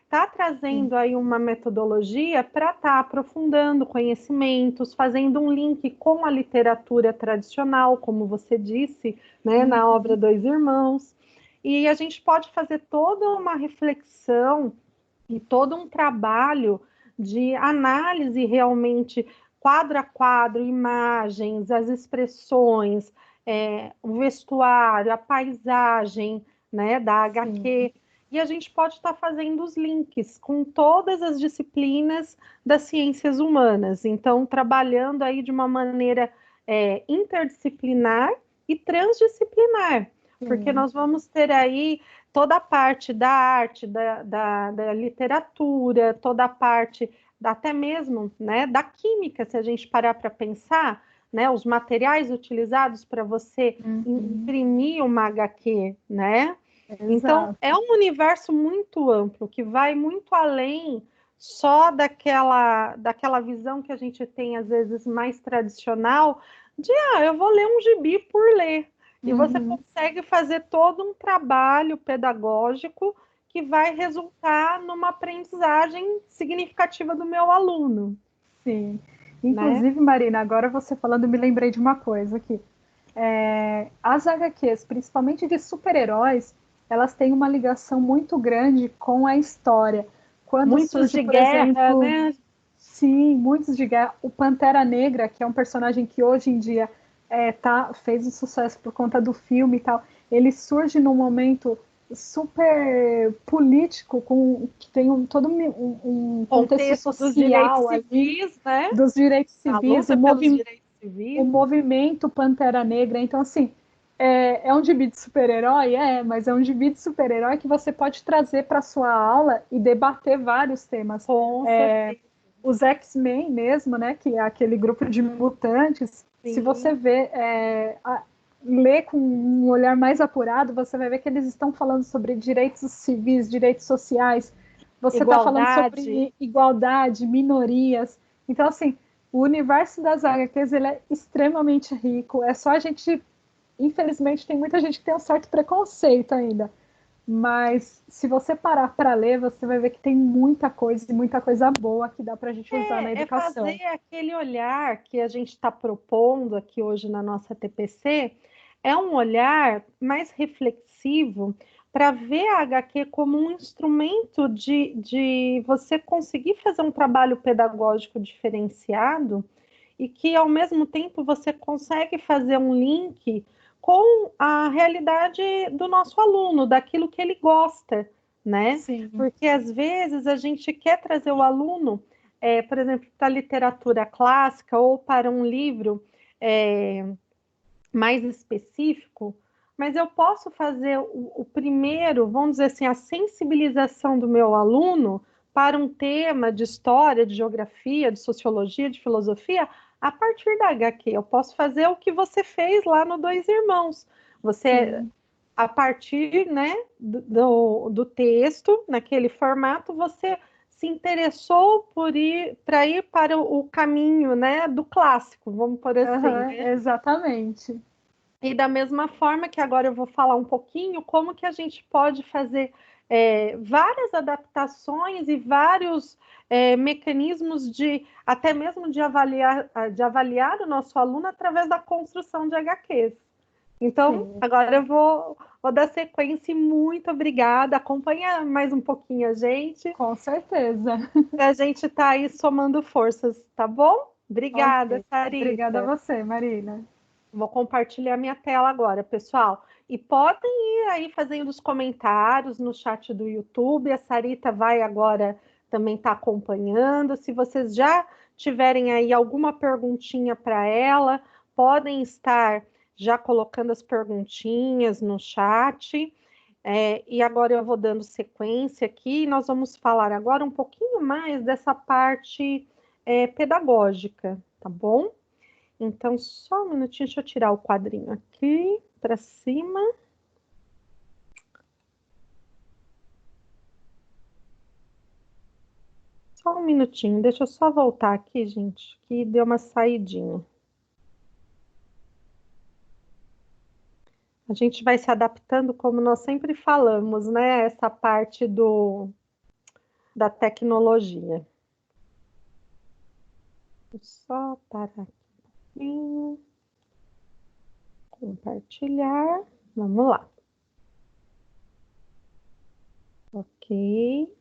tá trazendo aí uma metodologia para estar aprofundando conhecimentos, fazendo um link com a literatura tradicional, como você disse, né, na obra Dois Irmãos. e a gente pode fazer toda uma reflexão e todo um trabalho de análise realmente, quadro a quadro, imagens, as expressões, o vestuário, a paisagem, né, da HQ. Sim. E a gente pode estar fazendo os links com todas as disciplinas das ciências humanas. Então, trabalhando aí de uma maneira interdisciplinar e transdisciplinar, porque nós vamos ter aí toda a parte da arte, da literatura, toda a parte até mesmo, né, da química, se a gente parar para pensar, né, os materiais utilizados para você imprimir uma HQ, né? Exato. Então, é um universo muito amplo, que vai muito além só daquela visão que a gente tem, às vezes, mais tradicional, de, eu vou ler um gibi por ler. E você consegue fazer todo um trabalho pedagógico que vai resultar numa aprendizagem significativa do meu aluno. Sim. Inclusive, né? Marina, agora você falando, me lembrei de uma coisa aqui. As HQs, principalmente de super-heróis, elas têm uma ligação muito grande com a história. Quando muitos surge, de por guerra, exemplo, né? Sim, muitos de guerra. O Pantera Negra, que é um personagem que hoje em dia fez um sucesso por conta do filme e tal, ele surge num momento super político, que tem todo um contexto social dos direitos civis, né? dos direitos civis, o movimento Pantera Negra. Então, assim, é um gibi de super-herói? Mas é um gibi de super-herói que você pode trazer para sua aula e debater vários temas. Com certeza. Os X-Men mesmo, né, que é aquele grupo de mutantes, sim. Se você ler com um olhar mais apurado, você vai ver que eles estão falando sobre direitos civis, direitos sociais, você está falando sobre igualdade, minorias. Então, assim, o universo das HQs ele é extremamente rico, é só a gente, infelizmente, tem muita gente que tem um certo preconceito ainda, mas se você parar para ler, você vai ver que tem muita coisa e muita coisa boa que dá para a gente usar na educação. É fazer aquele olhar que a gente está propondo aqui hoje na nossa TPC, é um olhar mais reflexivo para ver a HQ como um instrumento de você conseguir fazer um trabalho pedagógico diferenciado e que, ao mesmo tempo, você consegue fazer um link com a realidade do nosso aluno, daquilo que ele gosta, né? Sim. Porque, às vezes, a gente quer trazer o aluno, por exemplo, para a literatura clássica ou para um livro mais específico, mas eu posso fazer o primeiro, vamos dizer assim, a sensibilização do meu aluno para um tema de história, de geografia, de sociologia, de filosofia, a partir da HQ. Eu posso fazer o que você fez lá no Dois Irmãos. Você, sim, a partir, né, do texto, naquele formato, você se interessou por ir para o caminho, né, do clássico, vamos por assim. Né? Exatamente. E da mesma forma que agora eu vou falar um pouquinho como que a gente pode fazer várias adaptações e vários mecanismos de até mesmo de avaliar o nosso aluno através da construção de HQs. Então, sim, agora eu vou dar sequência e muito obrigada. Acompanha mais um pouquinho a gente. Com certeza. A gente está aí somando forças, tá bom? Obrigada, okay. Sarita. Obrigada a você, Marina. Vou compartilhar minha tela agora, pessoal. E podem ir aí fazendo os comentários no chat do YouTube. A Sarita vai agora também estar acompanhando. Se vocês já tiverem aí alguma perguntinha para ela, podem estar já colocando as perguntinhas no chat. E agora eu vou dando sequência aqui. Nós vamos falar agora um pouquinho mais dessa parte pedagógica, tá bom? Então, só um minutinho, deixa eu tirar o quadrinho aqui para cima. Só um minutinho, deixa eu só voltar aqui, gente, que deu uma saidinha. A gente vai se adaptando, como nós sempre falamos, né? Essa parte da tecnologia. Vou só parar aqui. Compartilhar. Vamos lá. Ok.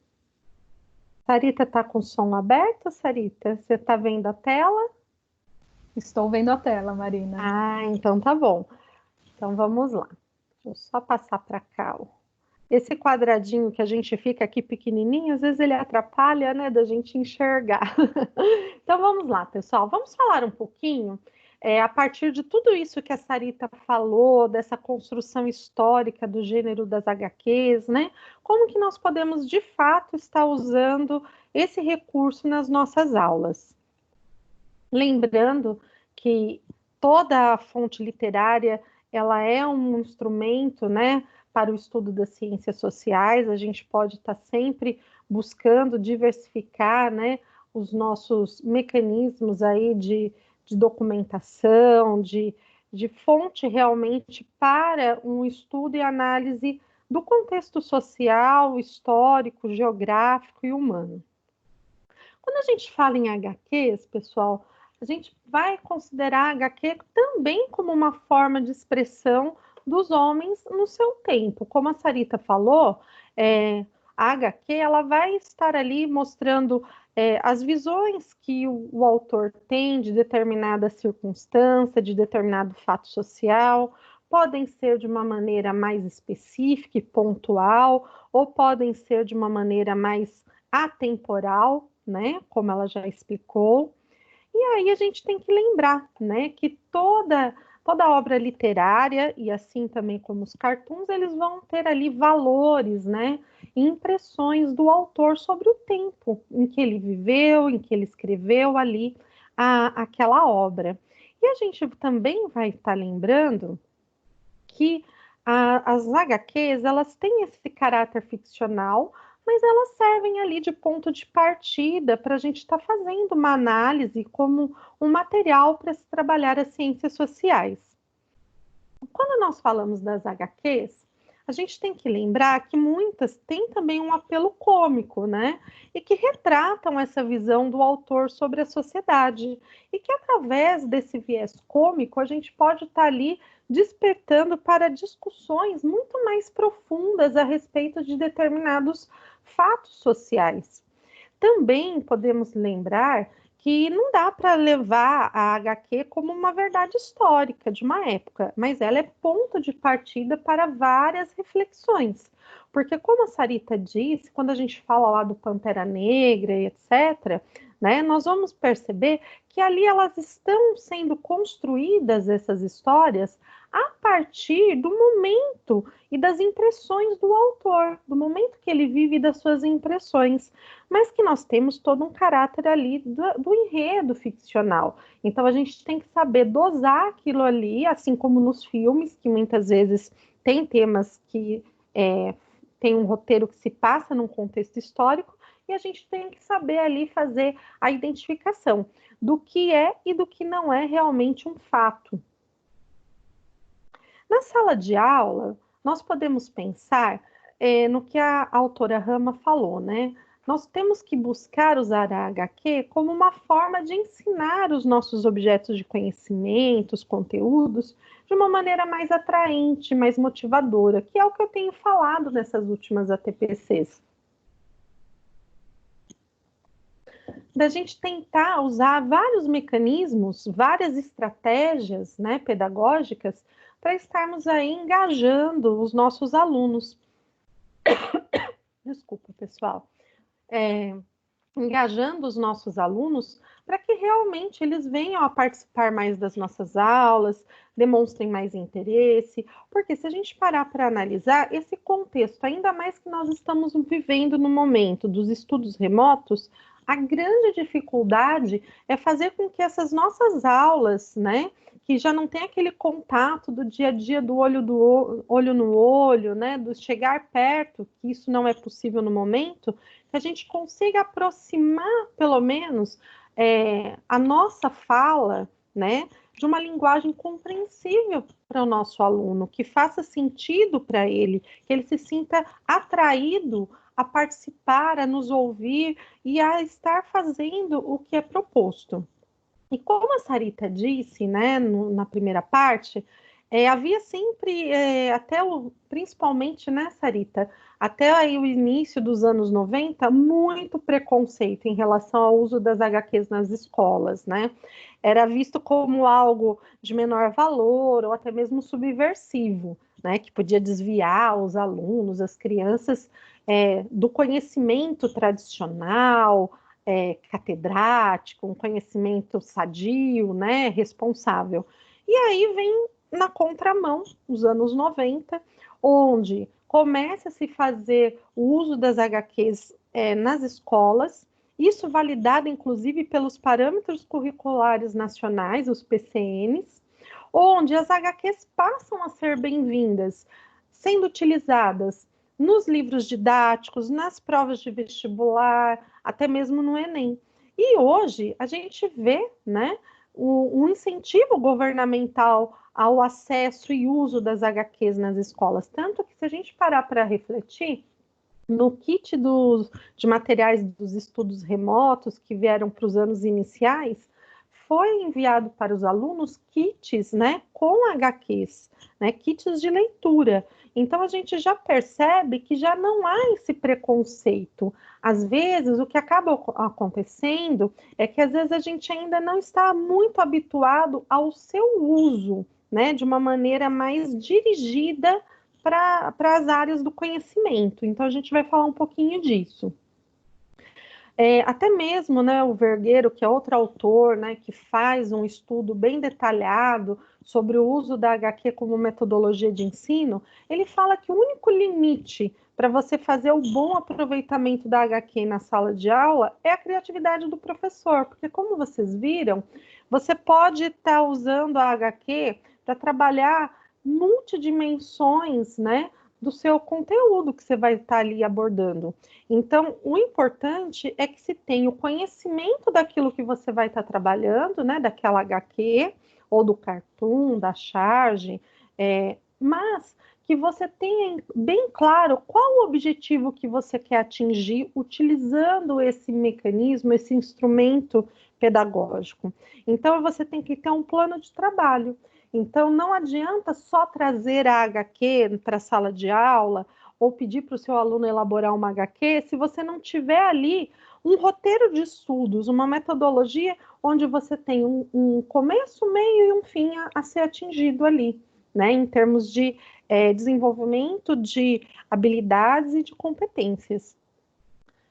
Sarita está com o som aberto, Sarita? Você está vendo a tela? Estou vendo a tela, Marina. Ah, então tá bom. Então vamos lá. Deixa eu só passar para cá. Ó. Esse quadradinho que a gente fica aqui pequenininho, às vezes ele atrapalha, né, da gente enxergar. Então vamos lá, pessoal. Vamos falar um pouquinho, a partir de tudo isso que a Sarita falou, dessa construção histórica do gênero das HQs, né? Como que nós podemos, de fato, estar usando esse recurso nas nossas aulas? Lembrando que toda a fonte literária ela é um instrumento, né, para o estudo das ciências sociais. A gente pode estar sempre buscando diversificar, né, os nossos mecanismos aí de documentação, de fonte realmente para um estudo e análise do contexto social, histórico, geográfico e humano. Quando a gente fala em HQs, pessoal, a gente vai considerar a HQ também como uma forma de expressão dos homens no seu tempo. Como a Sarita falou, a HQ ela vai estar ali mostrando as visões que o autor tem de determinada circunstância, de determinado fato social, podem ser de uma maneira mais específica e pontual, ou podem ser de uma maneira mais atemporal, né? Como ela já explicou. E aí a gente tem que lembrar, né, que toda obra literária e assim também como os cartoons, eles vão ter ali valores, né, impressões do autor sobre o tempo em que ele viveu, em que ele escreveu ali aquela obra. E a gente também vai estar lembrando que as HQs, elas têm esse caráter ficcional, mas elas servem ali de ponto de partida para a gente estar fazendo uma análise como um material para se trabalhar as ciências sociais. Quando nós falamos das HQs, a gente tem que lembrar que muitas têm também um apelo cômico, né? E que retratam essa visão do autor sobre a sociedade. E que através desse viés cômico, a gente pode estar ali despertando para discussões muito mais profundas a respeito de determinados fatos sociais. Também podemos lembrar que não dá para levar a HQ como uma verdade histórica de uma época, mas ela é ponto de partida para várias reflexões. Porque, como a Sarita disse, quando a gente fala lá do Pantera Negra e etc., né, nós vamos perceber que ali elas estão sendo construídas, essas histórias, a partir do momento e das impressões do autor, do momento que ele vive e das suas impressões, mas que nós temos todo um caráter ali do enredo ficcional. Então a gente tem que saber dosar aquilo ali, assim como nos filmes, que muitas vezes tem temas que tem um roteiro que se passa num contexto histórico, e a gente tem que saber ali fazer a identificação do que é e do que não é realmente um fato. Na sala de aula, nós podemos pensar no que a autora Rama falou, né? Nós temos que buscar usar a HQ como uma forma de ensinar os nossos objetos de conhecimento, os conteúdos, de uma maneira mais atraente, mais motivadora, que é o que eu tenho falado nessas últimas ATPCs. Da gente tentar usar vários mecanismos, várias estratégias, né, pedagógicas para estarmos aí engajando os nossos alunos. Desculpa, pessoal. Engajando os nossos alunos para que realmente eles venham a participar mais das nossas aulas, demonstrem mais interesse, porque se a gente parar para analisar esse contexto, ainda mais que nós estamos vivendo no momento dos estudos remotos, a grande dificuldade é fazer com que essas nossas aulas, né, que já não tem aquele contato do dia a dia do olho no olho, né, do chegar perto, que isso não é possível no momento, que a gente consiga aproximar, pelo menos, a nossa fala, né, de uma linguagem compreensível para o nosso aluno, que faça sentido para ele, que ele se sinta atraído a participar, a nos ouvir e a estar fazendo o que é proposto. E como a Sarita disse, né, na primeira parte, Havia sempre, principalmente, né, Sarita, até aí o início dos anos 90, muito preconceito em relação ao uso das HQs nas escolas, né? Era visto como algo de menor valor ou até mesmo subversivo, né? Que podia desviar os alunos, as crianças, do conhecimento tradicional, catedrático, um conhecimento sadio, né? Responsável. E aí vem na contramão, os anos 90, onde começa a se fazer o uso das HQs nas escolas, isso validado inclusive pelos parâmetros curriculares nacionais, os PCNs, onde as HQs passam a ser bem-vindas, sendo utilizadas nos livros didáticos, nas provas de vestibular, até mesmo no Enem. E hoje a gente vê, né, um incentivo governamental ao acesso e uso das HQs nas escolas. Tanto que, se a gente parar para refletir, no kit de materiais dos estudos remotos que vieram para os anos iniciais, foi enviado para os alunos kits, né, com HQs, né, kits de leitura. Então, a gente já percebe que já não há esse preconceito. Às vezes, o que acaba acontecendo é que, às vezes, a gente ainda não está muito habituado ao seu uso, né, de uma maneira mais dirigida para as áreas do conhecimento. Então, a gente vai falar um pouquinho disso. Até mesmo, né, o Vergueiro, que é outro autor, né, que faz um estudo bem detalhado sobre o uso da HQ como metodologia de ensino, ele fala que o único limite para você fazer o bom aproveitamento da HQ na sala de aula é a criatividade do professor, porque como vocês viram, você pode estar usando a HQ para trabalhar multidimensões, né, do seu conteúdo que você vai estar ali abordando. Então, o importante é que se tenha o conhecimento daquilo que você vai estar trabalhando, né, daquela HQ, ou do cartoon, da charge, mas que você tenha bem claro qual o objetivo que você quer atingir utilizando esse mecanismo, esse instrumento pedagógico. Então, você tem que ter um plano de trabalho. Então, não adianta só trazer a HQ para a sala de aula ou pedir para o seu aluno elaborar uma HQ se você não tiver ali um roteiro de estudos, uma metodologia onde você tem um começo, meio e um fim a ser atingido ali, né, em termos de desenvolvimento de habilidades e de competências.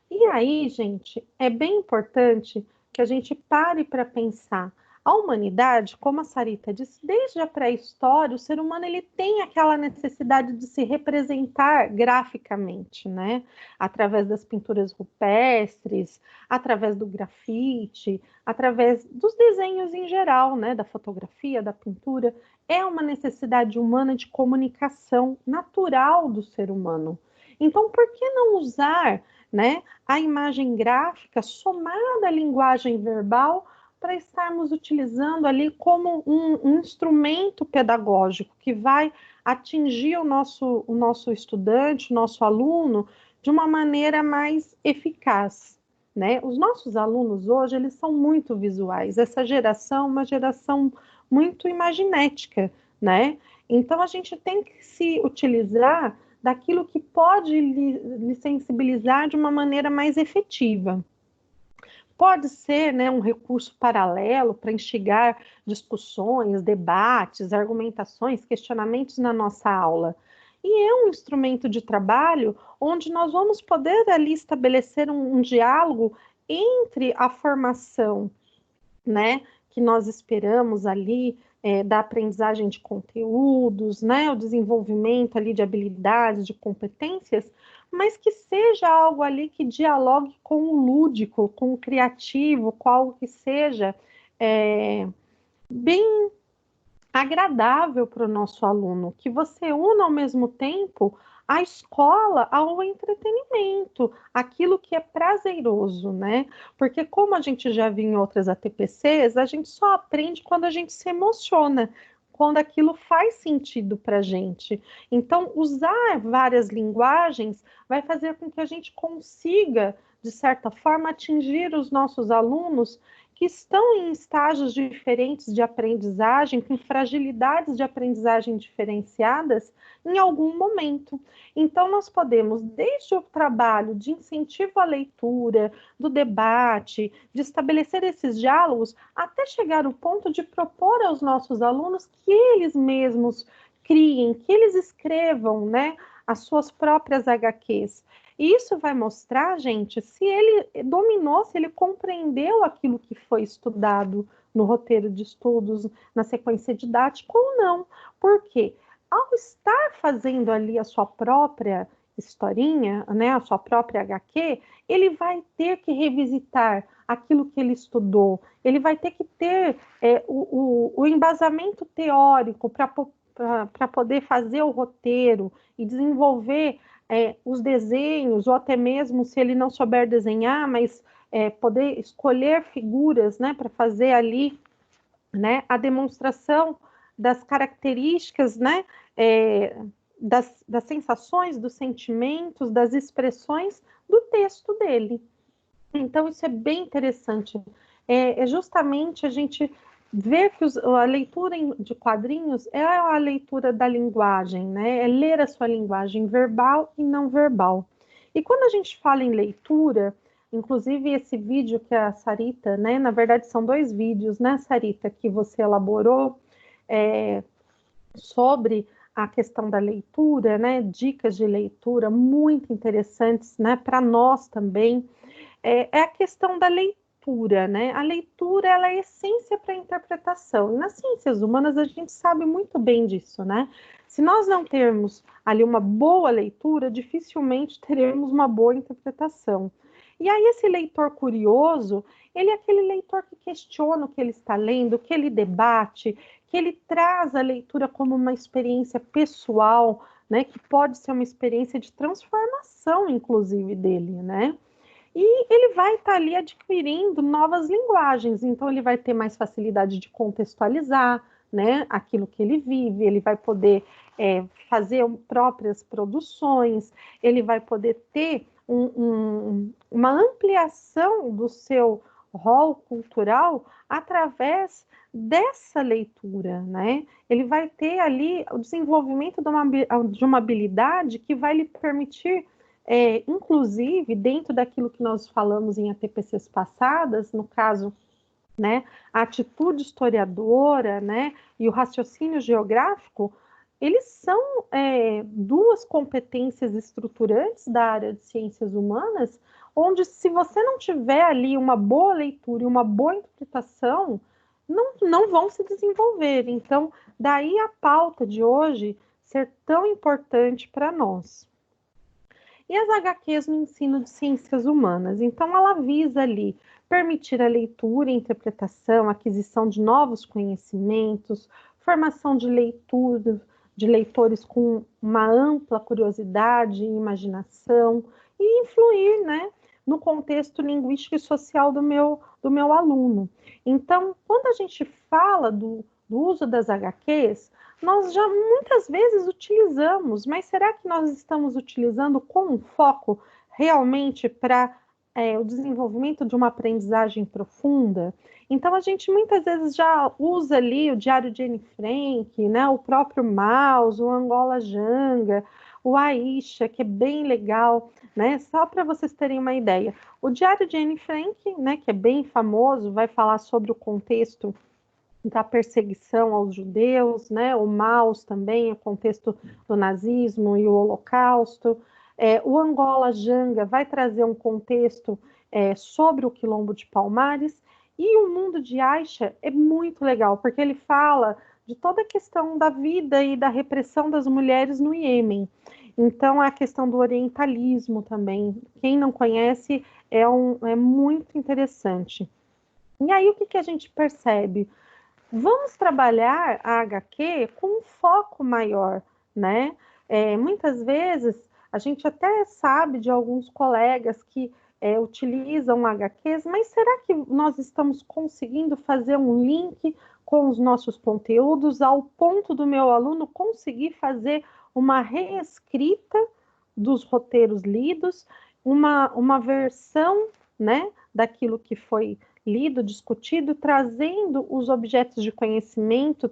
E aí, gente, é bem importante que a gente pare para pensar. A humanidade, como a Sarita disse, desde a pré-história, o ser humano ele tem aquela necessidade de se representar graficamente, né? Através das pinturas rupestres, através do grafite, através dos desenhos em geral, né? Da fotografia, da pintura. É uma necessidade humana de comunicação natural do ser humano. Então, por que não usar, né, a imagem gráfica somada à linguagem verbal para estarmos utilizando ali como um instrumento pedagógico que vai atingir o nosso estudante, o nosso aluno, de uma maneira mais eficaz, né? Os nossos alunos hoje, eles são muito visuais. Essa geração é uma geração muito imaginética, né? Então, a gente tem que se utilizar daquilo que pode lhe sensibilizar de uma maneira mais efetiva. Pode ser, né, um recurso paralelo para instigar discussões, debates, argumentações, questionamentos na nossa aula. E é um instrumento de trabalho onde nós vamos poder ali estabelecer um diálogo entre a formação, né, que nós esperamos ali, da aprendizagem de conteúdos, né, o desenvolvimento ali de habilidades, de competências, mas que seja algo ali que dialogue com o lúdico, com o criativo, com algo que seja bem agradável para o nosso aluno, que você una ao mesmo tempo a escola ao entretenimento, aquilo que é prazeroso, né? Porque como a gente já viu em outras ATPCs, a gente só aprende quando a gente se emociona, quando aquilo faz sentido para a gente. Então, usar várias linguagens vai fazer com que a gente consiga, de certa forma, atingir os nossos alunos que estão em estágios diferentes de aprendizagem, com fragilidades de aprendizagem diferenciadas em algum momento. Então, nós podemos, desde o trabalho de incentivo à leitura, do debate, de estabelecer esses diálogos, até chegar ao ponto de propor aos nossos alunos que eles mesmos criem, que eles escrevam, né, as suas próprias HQs. E isso vai mostrar, gente, se ele dominou, se ele compreendeu aquilo que foi estudado no roteiro de estudos, na sequência didática ou não. Por quê? Ao estar fazendo ali a sua própria historinha, né, a sua própria HQ, ele vai ter que revisitar aquilo que ele estudou, ele vai ter que ter o embasamento teórico para poder fazer o roteiro e desenvolver os desenhos, ou até mesmo se ele não souber desenhar, mas poder escolher figuras, né, para fazer ali, né, a demonstração das características, né, das sensações, dos sentimentos, das expressões do texto dele. Então, isso é bem interessante. É justamente a gente ver que a leitura de quadrinhos é a leitura da linguagem, né? É ler a sua linguagem verbal e não verbal. E quando a gente fala em leitura, inclusive esse vídeo que a Sarita, né? Na verdade, são 2 vídeos, né, Sarita, que você elaborou sobre a questão da leitura, né? Dicas de leitura muito interessantes, né? Para nós também. É a questão da leitura, né? A leitura, ela é essência para a interpretação. E nas ciências humanas, a gente sabe muito bem disso, né? Se nós não termos ali uma boa leitura, dificilmente teremos uma boa interpretação. E aí, esse leitor curioso, ele é aquele leitor que questiona o que ele está lendo, que ele debate, que ele traz a leitura como uma experiência pessoal, né? Que pode ser uma experiência de transformação, inclusive, dele, né? E ele vai estar ali adquirindo novas linguagens, então ele vai ter mais facilidade de contextualizar, né, aquilo que ele vive, ele vai poder fazer próprias produções, ele vai poder ter uma ampliação do seu rol cultural através dessa leitura, né? Ele vai ter ali o desenvolvimento de uma habilidade que vai lhe permitir inclusive, dentro daquilo que nós falamos em ATPCs passadas, no caso, né, a atitude historiadora, né, e o raciocínio geográfico, eles são 2 competências estruturantes da área de ciências humanas, onde se você não tiver ali uma boa leitura e uma boa interpretação, não vão se desenvolver. Então, daí a pauta de hoje ser tão importante para nós. E as HQs no ensino de ciências humanas? Então, ela visa ali permitir a leitura e interpretação, aquisição de novos conhecimentos, formação de leitores com uma ampla curiosidade e imaginação, e influir, né, no contexto linguístico e social do meu aluno. Então, quando a gente fala do uso das HQs, nós já muitas vezes utilizamos, mas será que nós estamos utilizando com um foco realmente para o desenvolvimento de uma aprendizagem profunda? Então, a gente muitas vezes já usa ali o Diário de Anne Frank, né, o próprio Maus, o Angola Janga, o Aisha, que é bem legal, né? Só para vocês terem uma ideia. O Diário de Anne Frank, né, que é bem famoso, vai falar sobre o contexto da perseguição aos judeus, né? O Maus também, o contexto do nazismo e o Holocausto. O Angola Janga vai trazer um contexto sobre o Quilombo de Palmares, e o Mundo de Aisha é muito legal, porque ele fala de toda a questão da vida e da repressão das mulheres no Iêmen. Então, a questão do orientalismo também, quem não conhece, é muito interessante. E aí, o que a gente percebe? Vamos trabalhar a HQ com um foco maior, né? Muitas vezes a gente até sabe de alguns colegas que utilizam HQs, mas será que nós estamos conseguindo fazer um link com os nossos conteúdos ao ponto do meu aluno conseguir fazer uma reescrita dos roteiros lidos, uma versão, né, daquilo que foi lido, discutido, trazendo os objetos de conhecimento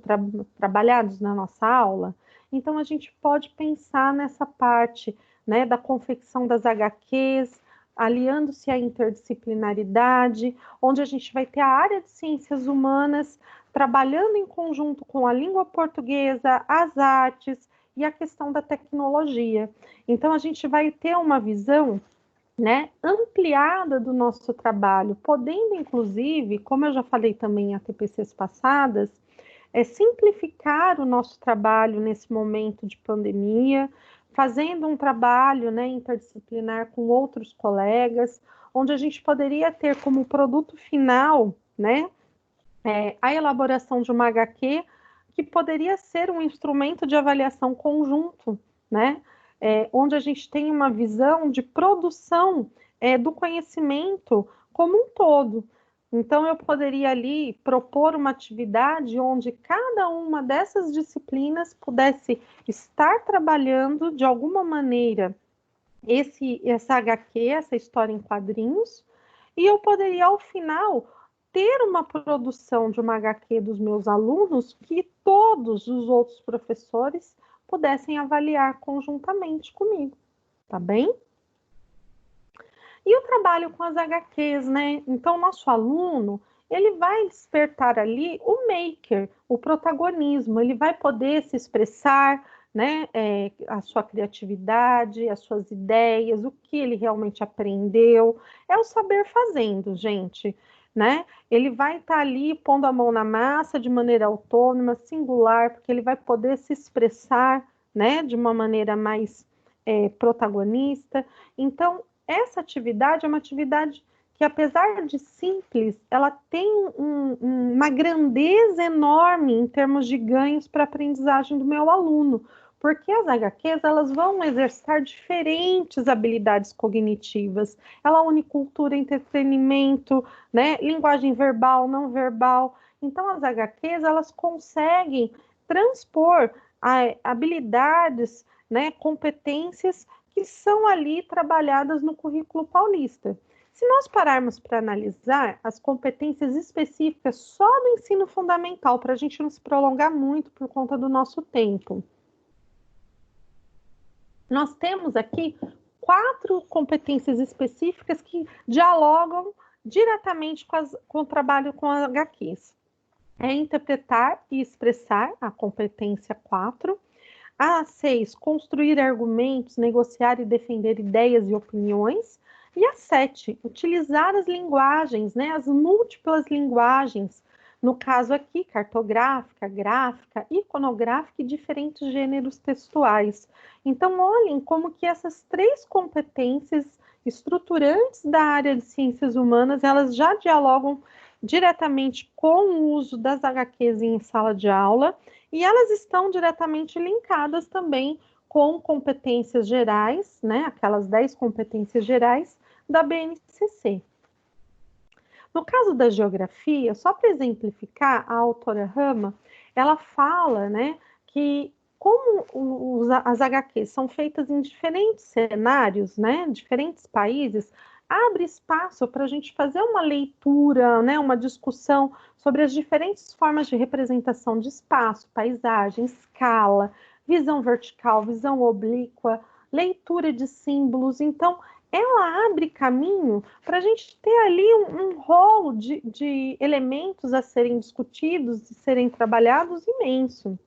trabalhados na nossa aula. Então, a gente pode pensar nessa parte, né, da confecção das HQs, aliando-se à interdisciplinaridade, onde a gente vai ter a área de ciências humanas trabalhando em conjunto com a língua portuguesa, as artes e a questão da tecnologia. Então, a gente vai ter uma visão, né, ampliada do nosso trabalho, podendo, inclusive, como eu já falei também em ATPCs passadas, simplificar o nosso trabalho nesse momento de pandemia, fazendo um trabalho, né, interdisciplinar com outros colegas, onde a gente poderia ter como produto final, né, a elaboração de uma HQ que poderia ser um instrumento de avaliação conjunto, né, onde a gente tem uma visão de produção do conhecimento como um todo. Então, eu poderia ali propor uma atividade onde cada uma dessas disciplinas pudesse estar trabalhando de alguma maneira essa HQ, essa história em quadrinhos, e eu poderia, ao final, ter uma produção de uma HQ dos meus alunos que todos os outros professores pudessem avaliar conjuntamente comigo, tá bem? E o trabalho com as HQs, né? Então, nosso aluno, ele vai despertar ali o maker, o protagonismo, ele vai poder se expressar, né? A sua criatividade, as suas ideias, o que ele realmente aprendeu. É o saber fazendo, gente, né? Ele vai estar ali pondo a mão na massa de maneira autônoma, singular, porque ele vai poder se expressar, né? De uma maneira mais protagonista. Então, essa atividade é uma atividade que, apesar de simples, ela tem uma grandeza enorme em termos de ganhos para a aprendizagem do meu aluno, porque as HQs elas vão exercitar diferentes habilidades cognitivas. Ela une cultura, entretenimento, né, linguagem verbal, não verbal. Então, as HQs elas conseguem transpor habilidades, né, competências que são ali trabalhadas no currículo paulista. Se nós pararmos para analisar as competências específicas só do ensino fundamental, para a gente não se prolongar muito por conta do nosso tempo, nós temos aqui 4 competências específicas que dialogam diretamente com o trabalho com HQs. É interpretar e expressar, a competência 4. A 6, construir argumentos, negociar e defender ideias e opiniões. E a 7, utilizar as linguagens, né, as múltiplas linguagens, no caso aqui, cartográfica, gráfica, iconográfica e diferentes gêneros textuais. Então, olhem como que essas 3 competências estruturantes da área de ciências humanas, elas já dialogam diretamente com o uso das HQs em sala de aula, e elas estão diretamente linkadas também com competências gerais, né, aquelas 10 competências gerais da BNCC. No caso da geografia, só para exemplificar, a autora Rama, ela fala, né, que como as HQs são feitas em diferentes cenários, né, diferentes países, abre espaço para a gente fazer uma leitura, né, uma discussão sobre as diferentes formas de representação de espaço, paisagem, escala, visão vertical, visão oblíqua, leitura de símbolos. Então, ela abre caminho para a gente ter ali um rol de elementos a serem discutidos e serem trabalhados imenso.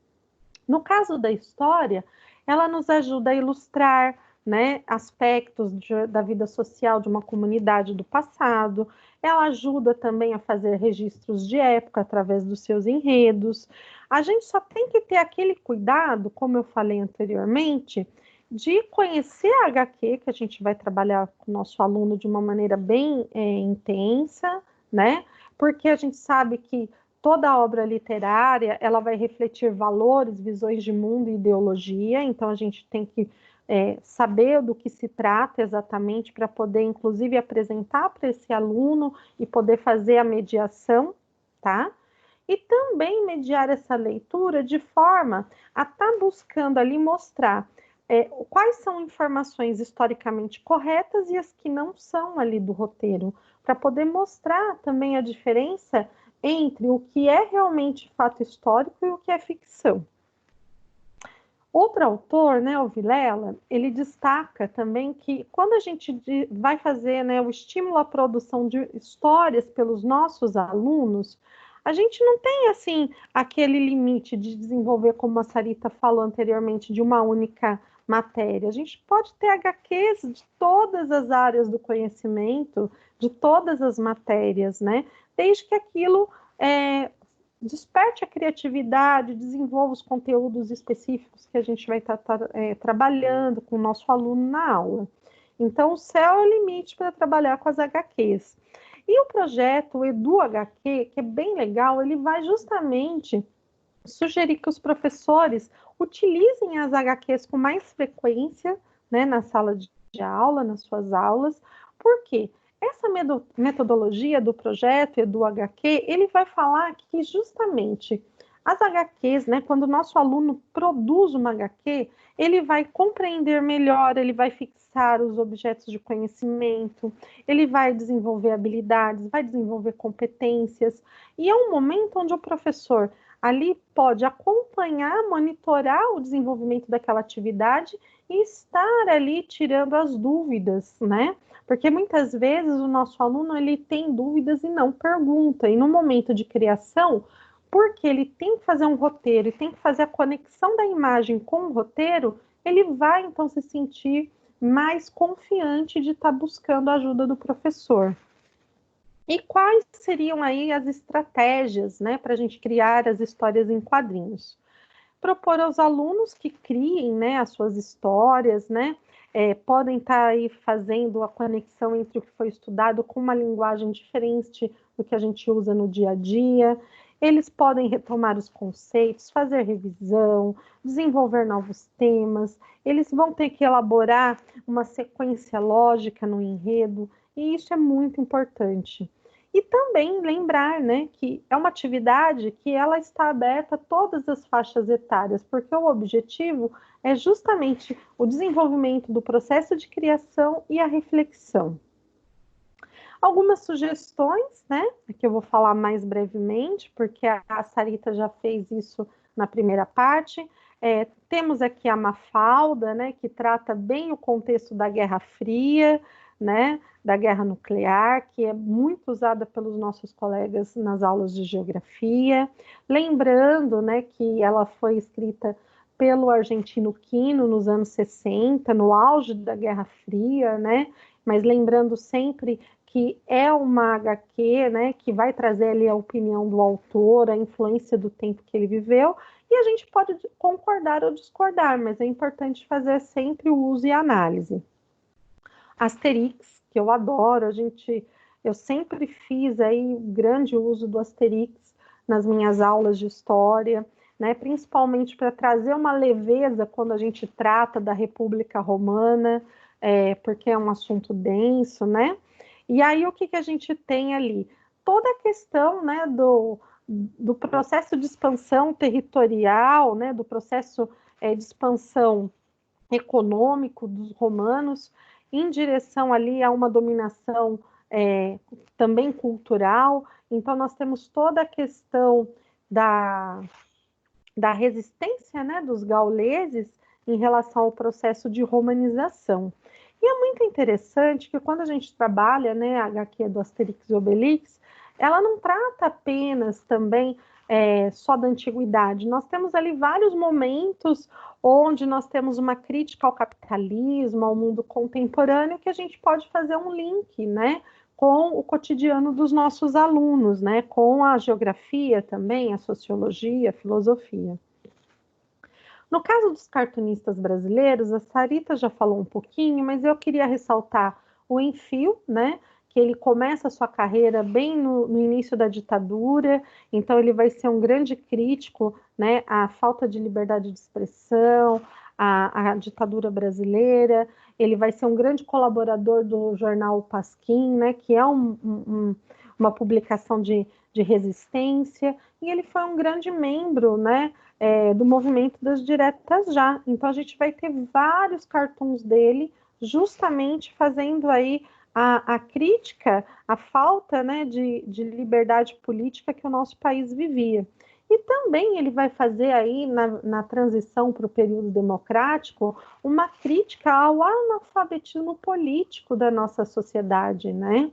No caso da história, ela nos ajuda a ilustrar, né, aspectos da vida social de uma comunidade do passado. Ela ajuda também a fazer registros de época através dos seus enredos. A gente só tem que ter aquele cuidado, como eu falei anteriormente, de conhecer a HQ, que a gente vai trabalhar com o nosso aluno de uma maneira bem intensa, né? Porque a gente sabe que toda obra literária, ela vai refletir valores, visões de mundo e ideologia, então a gente tem que saber do que se trata exatamente para poder, inclusive, apresentar para esse aluno e poder fazer a mediação, tá? E também mediar essa leitura de forma a estar buscando ali mostrar quais são informações historicamente corretas e as que não são ali do roteiro, para poder mostrar também a diferença entre o que é realmente fato histórico e o que é ficção. Outro autor, né, o Vilela, ele destaca também que quando a gente vai fazer, né, o estímulo à produção de histórias pelos nossos alunos, a gente não tem, assim, aquele limite de desenvolver, como a Sarita falou anteriormente, de uma única matéria. A gente pode ter HQs de todas as áreas do conhecimento, de todas as matérias, né, desde que aquilo desperte a criatividade, desenvolva os conteúdos específicos que a gente vai estar trabalhando com o nosso aluno na aula. Então, o céu é o limite para trabalhar com as HQs. E o projeto Edu HQ, que é bem legal, ele vai justamente sugerir que os professores utilizem as HQs com mais frequência, né, na sala de aula, nas suas aulas. Por quê? Essa metodologia do projeto e do HQ, ele vai falar que justamente as HQs, né, quando o nosso aluno produz uma HQ, ele vai compreender melhor, ele vai fixar os objetos de conhecimento, ele vai desenvolver habilidades, vai desenvolver competências, e é um momento onde o professor ali pode acompanhar, monitorar o desenvolvimento daquela atividade e estar ali tirando as dúvidas, né? Porque muitas vezes o nosso aluno ele tem dúvidas e não pergunta. E no momento de criação, porque ele tem que fazer um roteiro e tem que fazer a conexão da imagem com o roteiro, ele vai então se sentir mais confiante de estar buscando a ajuda do professor. E quais seriam aí as estratégias, né, para a gente criar as histórias em quadrinhos? Propor aos alunos que criem, né, as suas histórias, né, podem estar aí fazendo a conexão entre o que foi estudado com uma linguagem diferente do que a gente usa no dia a dia. Eles podem retomar os conceitos, fazer revisão, desenvolver novos temas. Eles vão ter que elaborar uma sequência lógica no enredo, e isso é muito importante. E também lembrar, né, que é uma atividade que ela está aberta a todas as faixas etárias, porque o objetivo é justamente o desenvolvimento do processo de criação e a reflexão. Algumas sugestões, né, que eu vou falar mais brevemente, porque a Sarita já fez isso na primeira parte. Temos aqui a Mafalda, né, que trata bem o contexto da Guerra Fria, né, da guerra nuclear, que é muito usada pelos nossos colegas nas aulas de geografia. Lembrando, né, que ela foi escrita pelo Argentino Quino nos anos 60, no auge da Guerra Fria, né, mas lembrando sempre que é uma HQ, né, que vai trazer ali a opinião do autor, a influência do tempo que ele viveu, e a gente pode concordar ou discordar, mas é importante fazer sempre o uso e a análise. Asterix, que eu adoro, eu sempre fiz aí grande uso do Asterix nas minhas aulas de história, né, principalmente para trazer uma leveza quando a gente trata da República Romana, porque é um assunto denso, né? E aí o que a gente tem ali? Toda a questão, né, do processo de expansão territorial, né, do processo de expansão econômico dos romanos em direção ali a uma dominação também cultural. Então nós temos toda a questão da resistência, né, dos gauleses em relação ao processo de romanização. E é muito interessante que quando a gente trabalha, né, a HQ do Asterix e Obelix, ela não trata apenas também só da antiguidade. Nós temos ali vários momentos onde nós temos uma crítica ao capitalismo, ao mundo contemporâneo, que a gente pode fazer um link, né, com o cotidiano dos nossos alunos, né, com a geografia também, a sociologia, a filosofia. No caso dos cartunistas brasileiros, a Sarita já falou um pouquinho, mas eu queria ressaltar o Enfio, né, que ele começa a sua carreira bem no início da ditadura, então ele vai ser um grande crítico, né, à falta de liberdade de expressão, à ditadura brasileira. Ele vai ser um grande colaborador do jornal Pasquim, né, que é uma publicação de resistência, e ele foi um grande membro, né, do movimento das diretas já. Então a gente vai ter vários cartoons dele, justamente fazendo aí a crítica à falta, né, de liberdade política que o nosso país vivia. E também ele vai fazer aí, na transição para o período democrático, uma crítica ao analfabetismo político da nossa sociedade, né?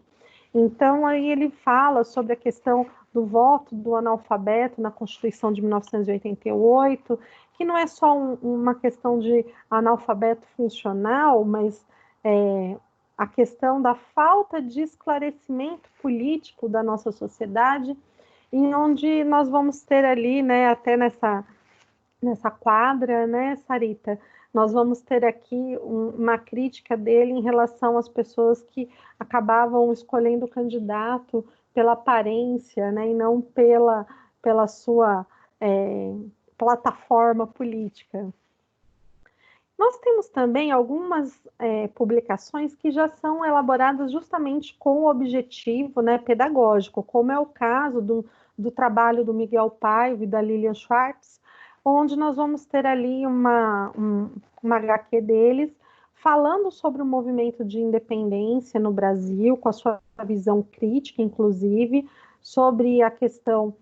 Então, aí ele fala sobre a questão do voto do analfabeto na Constituição de 1988, que não é só uma questão de analfabeto funcional, mas a questão da falta de esclarecimento político da nossa sociedade, em onde nós vamos ter ali, né, até nessa quadra, né, Sarita, nós vamos ter aqui uma crítica dele em relação às pessoas que acabavam escolhendo o candidato pela aparência, né, e não pela sua plataforma política. Nós temos também algumas publicações que já são elaboradas justamente com o objetivo, né, pedagógico, como é o caso do trabalho do Miguel Paiva e da Lilian Schwartz, onde nós vamos ter ali uma HQ deles falando sobre o movimento de independência no Brasil, com a sua visão crítica, inclusive, sobre a questão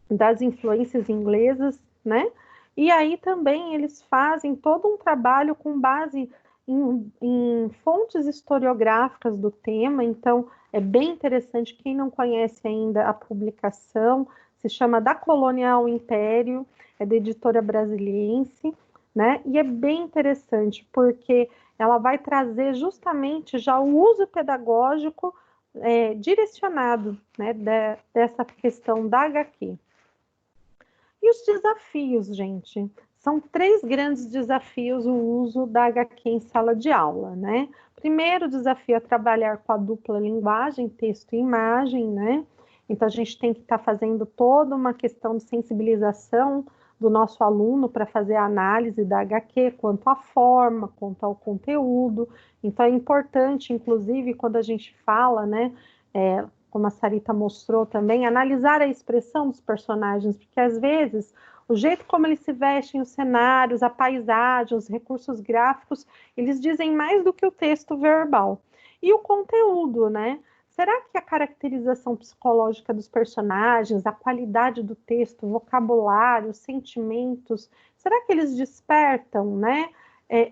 das influências inglesas, né? E aí também eles fazem todo um trabalho com base em fontes historiográficas do tema, então é bem interessante. Quem não conhece ainda a publicação, se chama Da Colônia ao Império, é da editora brasiliense, né? E é bem interessante, porque ela vai trazer justamente já o uso pedagógico direcionado, né, dessa questão da HQ. E os desafios, gente? São 3 grandes desafios o uso da HQ em sala de aula, né? Primeiro desafio é trabalhar com a dupla linguagem, texto e imagem, né? Então a gente tem que estar fazendo toda uma questão de sensibilização do nosso aluno para fazer a análise da HQ, quanto à forma, quanto ao conteúdo. Então é importante, inclusive, quando a gente fala, né? Como a Sarita mostrou também, analisar a expressão dos personagens, porque às vezes o jeito como eles se vestem, os cenários, a paisagem, os recursos gráficos, eles dizem mais do que o texto verbal. E o conteúdo, né? Será que a caracterização psicológica dos personagens, a qualidade do texto, o vocabulário, os sentimentos, será que eles despertam, né,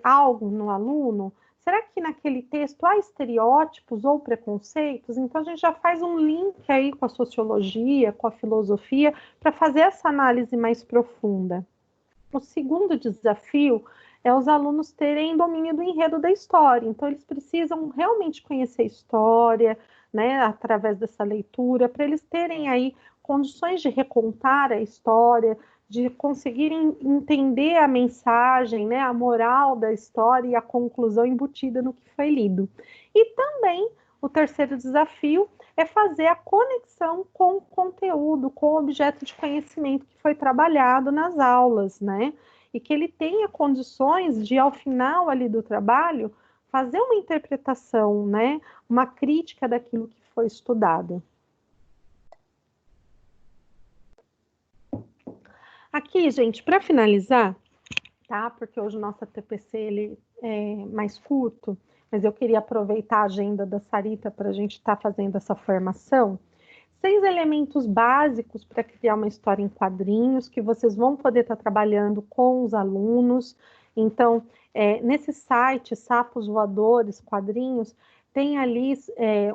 algo no aluno? Será que naquele texto há estereótipos ou preconceitos? Então, a gente já faz um link aí com a sociologia, com a filosofia, para fazer essa análise mais profunda. O segundo desafio é os alunos terem domínio do enredo da história. Então, eles precisam realmente conhecer a história, né, através dessa leitura, para eles terem aí condições de recontar a história, de conseguirem entender a mensagem, né, a moral da história e a conclusão embutida no que foi lido. E também o terceiro desafio é fazer a conexão com o conteúdo, com o objeto de conhecimento que foi trabalhado nas aulas, né? E que ele tenha condições de, ao final ali do trabalho, fazer uma interpretação, né? Uma crítica daquilo que foi estudado. Aqui, gente, para finalizar, tá? Porque hoje o nosso TPC ele é mais curto, mas eu queria aproveitar a agenda da Sarita para a gente estar fazendo essa formação. 6 elementos básicos para criar uma história em quadrinhos, que vocês vão poder estar trabalhando com os alunos. Então, nesse site, Sapos Voadores, Quadrinhos, tem ali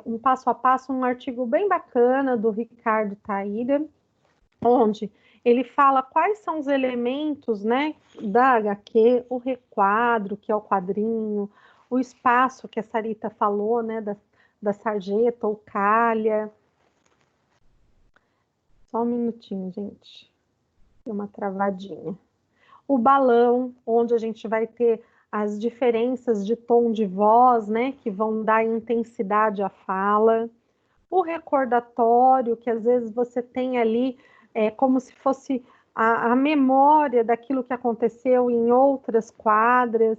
um passo a passo, um artigo bem bacana do Ricardo Taíra, onde ele fala quais são os elementos, né, da HQ, o requadro, que é o quadrinho, o espaço que a Sarita falou, né, da sarjeta ou calha. Só um minutinho, gente. Tem uma travadinha. O balão, onde a gente vai ter as diferenças de tom de voz, né, que vão dar intensidade à fala. O recordatório, que às vezes você tem ali como se fosse a memória daquilo que aconteceu em outras quadras,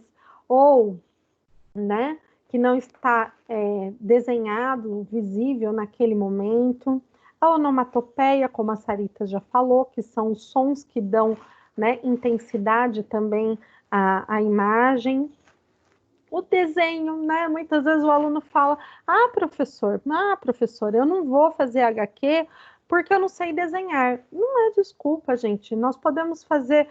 ou, né, que não está desenhado, visível naquele momento. A onomatopeia, como a Sarita já falou, que são os sons que dão, né, intensidade também à imagem. O desenho, né? Muitas vezes o aluno fala: professor, eu não vou fazer HQ porque eu não sei desenhar. Não é desculpa, gente. Nós podemos fazer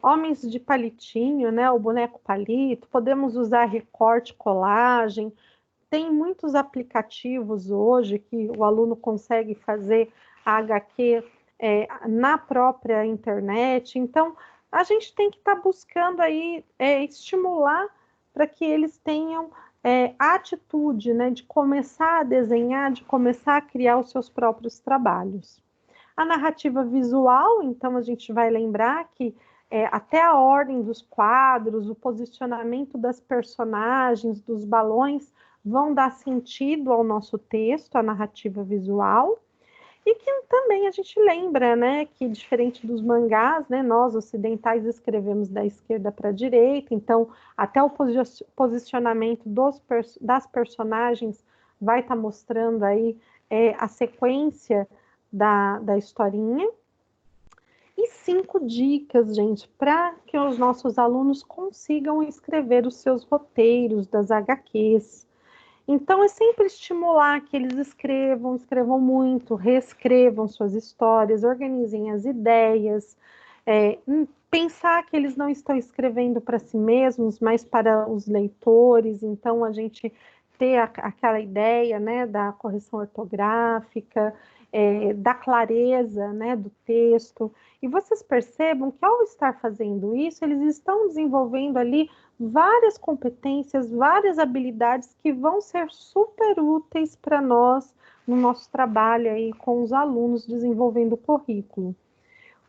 homens de palitinho, né? O boneco palito, podemos usar recorte, colagem. Tem muitos aplicativos hoje que o aluno consegue fazer a HQ na própria internet. Então, a gente tem que estar buscando aí estimular para que eles tenham a atitude, né, de começar a desenhar, de começar a criar os seus próprios trabalhos. A narrativa visual, então, a gente vai lembrar que até a ordem dos quadros, o posicionamento das personagens, dos balões, vão dar sentido ao nosso texto, à narrativa visual. E que também a gente lembra, né, que diferente dos mangás, né, nós ocidentais escrevemos da esquerda para a direita, então até o posicionamento das personagens vai estar mostrando aí a sequência da historinha. E 5 dicas, gente, para que os nossos alunos consigam escrever os seus roteiros das HQs. Então, é sempre estimular que eles escrevam muito, reescrevam suas histórias, organizem as ideias, pensar que eles não estão escrevendo para si mesmos, mas para os leitores. Então, a gente ter aquela ideia, né, da correção ortográfica, da clareza, né, do texto. E vocês percebam que, ao estar fazendo isso, eles estão desenvolvendo ali várias competências, várias habilidades que vão ser super úteis para nós no nosso trabalho aí com os alunos desenvolvendo o currículo.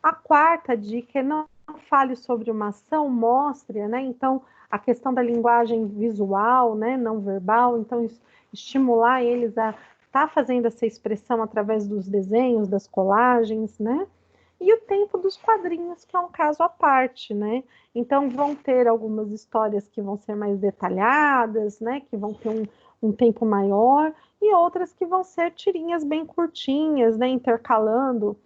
A quarta dica é não fale sobre uma ação, mostre, né? Então, a questão da linguagem visual, né, não verbal, então estimular eles a estar fazendo essa expressão através dos desenhos, das colagens, né? E o tempo dos quadrinhos, que é um caso à parte, né? Então, vão ter algumas histórias que vão ser mais detalhadas, né? Que vão ter um tempo maior, e outras que vão ser tirinhas bem curtinhas, né? Intercalando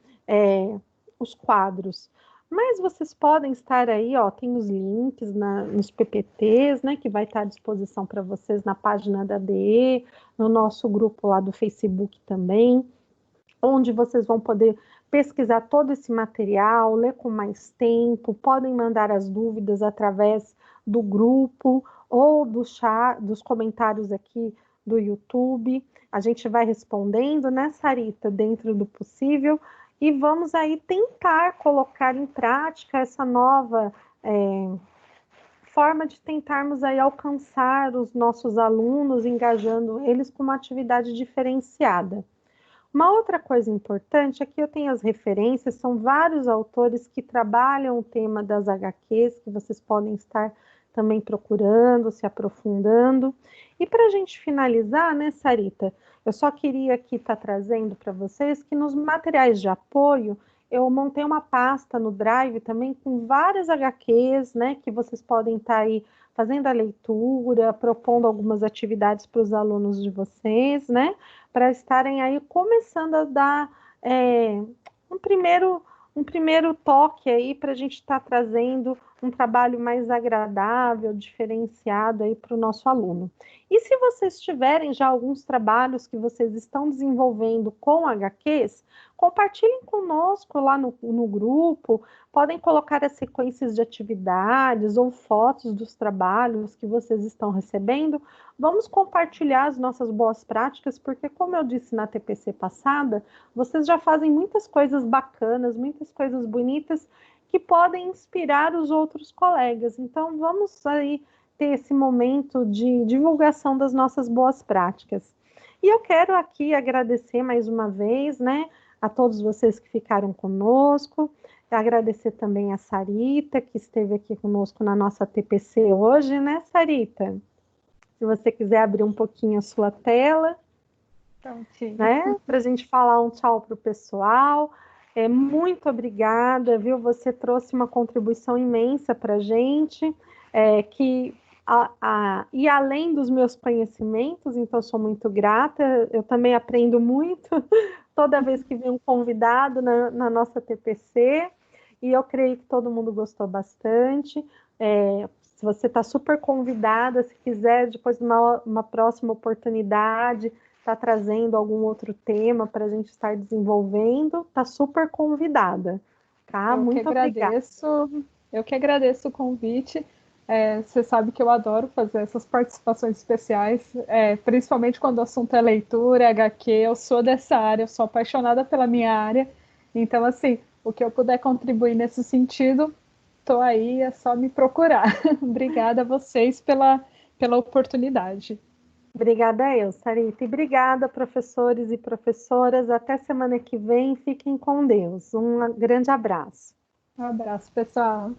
os quadros. Mas vocês podem estar aí, ó, tem os links nos PPTs, né? Que vai estar à disposição para vocês na página da DE, no nosso grupo lá do Facebook também, onde vocês vão poder pesquisar todo esse material, ler com mais tempo, podem mandar as dúvidas através do grupo ou do chat, dos comentários aqui do YouTube. A gente vai respondendo, né, Sarita, dentro do possível, e vamos aí tentar colocar em prática essa nova forma de tentarmos aí alcançar os nossos alunos, engajando eles com uma atividade diferenciada. Uma outra coisa importante, aqui eu tenho as referências, são vários autores que trabalham o tema das HQs, que vocês podem estar também procurando, se aprofundando. E para a gente finalizar, né, Sarita, eu só queria aqui estar trazendo para vocês que nos materiais de apoio, eu montei uma pasta no Drive também com várias HQs, né, que vocês podem estar aí fazendo a leitura, propondo algumas atividades para os alunos de vocês, né, para estarem aí começando a dar um primeiro toque aí para a gente estar trazendo um trabalho mais agradável, diferenciado aí para o nosso aluno. E se vocês tiverem já alguns trabalhos que vocês estão desenvolvendo com HQs, compartilhem conosco lá no grupo, podem colocar as sequências de atividades ou fotos dos trabalhos que vocês estão recebendo. Vamos compartilhar as nossas boas práticas, porque, como eu disse na TPC passada, vocês já fazem muitas coisas bacanas, muitas coisas bonitas, que podem inspirar os outros colegas. Então, vamos aí ter esse momento de divulgação das nossas boas práticas. E eu quero aqui agradecer mais uma vez, né, a todos vocês que ficaram conosco, agradecer também a Sarita, que esteve aqui conosco na nossa TPC hoje, né, Sarita? Se você quiser abrir um pouquinho a sua tela, né, para a gente falar um tchau para o pessoal. Muito obrigada, viu? Você trouxe uma contribuição imensa para a gente, que E além dos meus conhecimentos, então sou muito grata, eu também aprendo muito toda vez que vem um convidado na nossa TPC, e eu creio que todo mundo gostou bastante. Se você está super convidada, se quiser, depois de uma próxima oportunidade, está trazendo algum outro tema para a gente estar desenvolvendo, está super convidada. Tá? Muito obrigada. Eu que agradeço o convite. Você sabe que eu adoro fazer essas participações especiais, principalmente quando o assunto é leitura, HQ. Eu sou dessa área, eu sou apaixonada pela minha área. Então, assim, o que eu puder contribuir nesse sentido, estou aí, é só me procurar. Obrigada a vocês pela oportunidade. Obrigada eu, Sarita. E obrigada, professores e professoras. Até semana que vem. Fiquem com Deus. Um grande abraço. Um abraço, pessoal.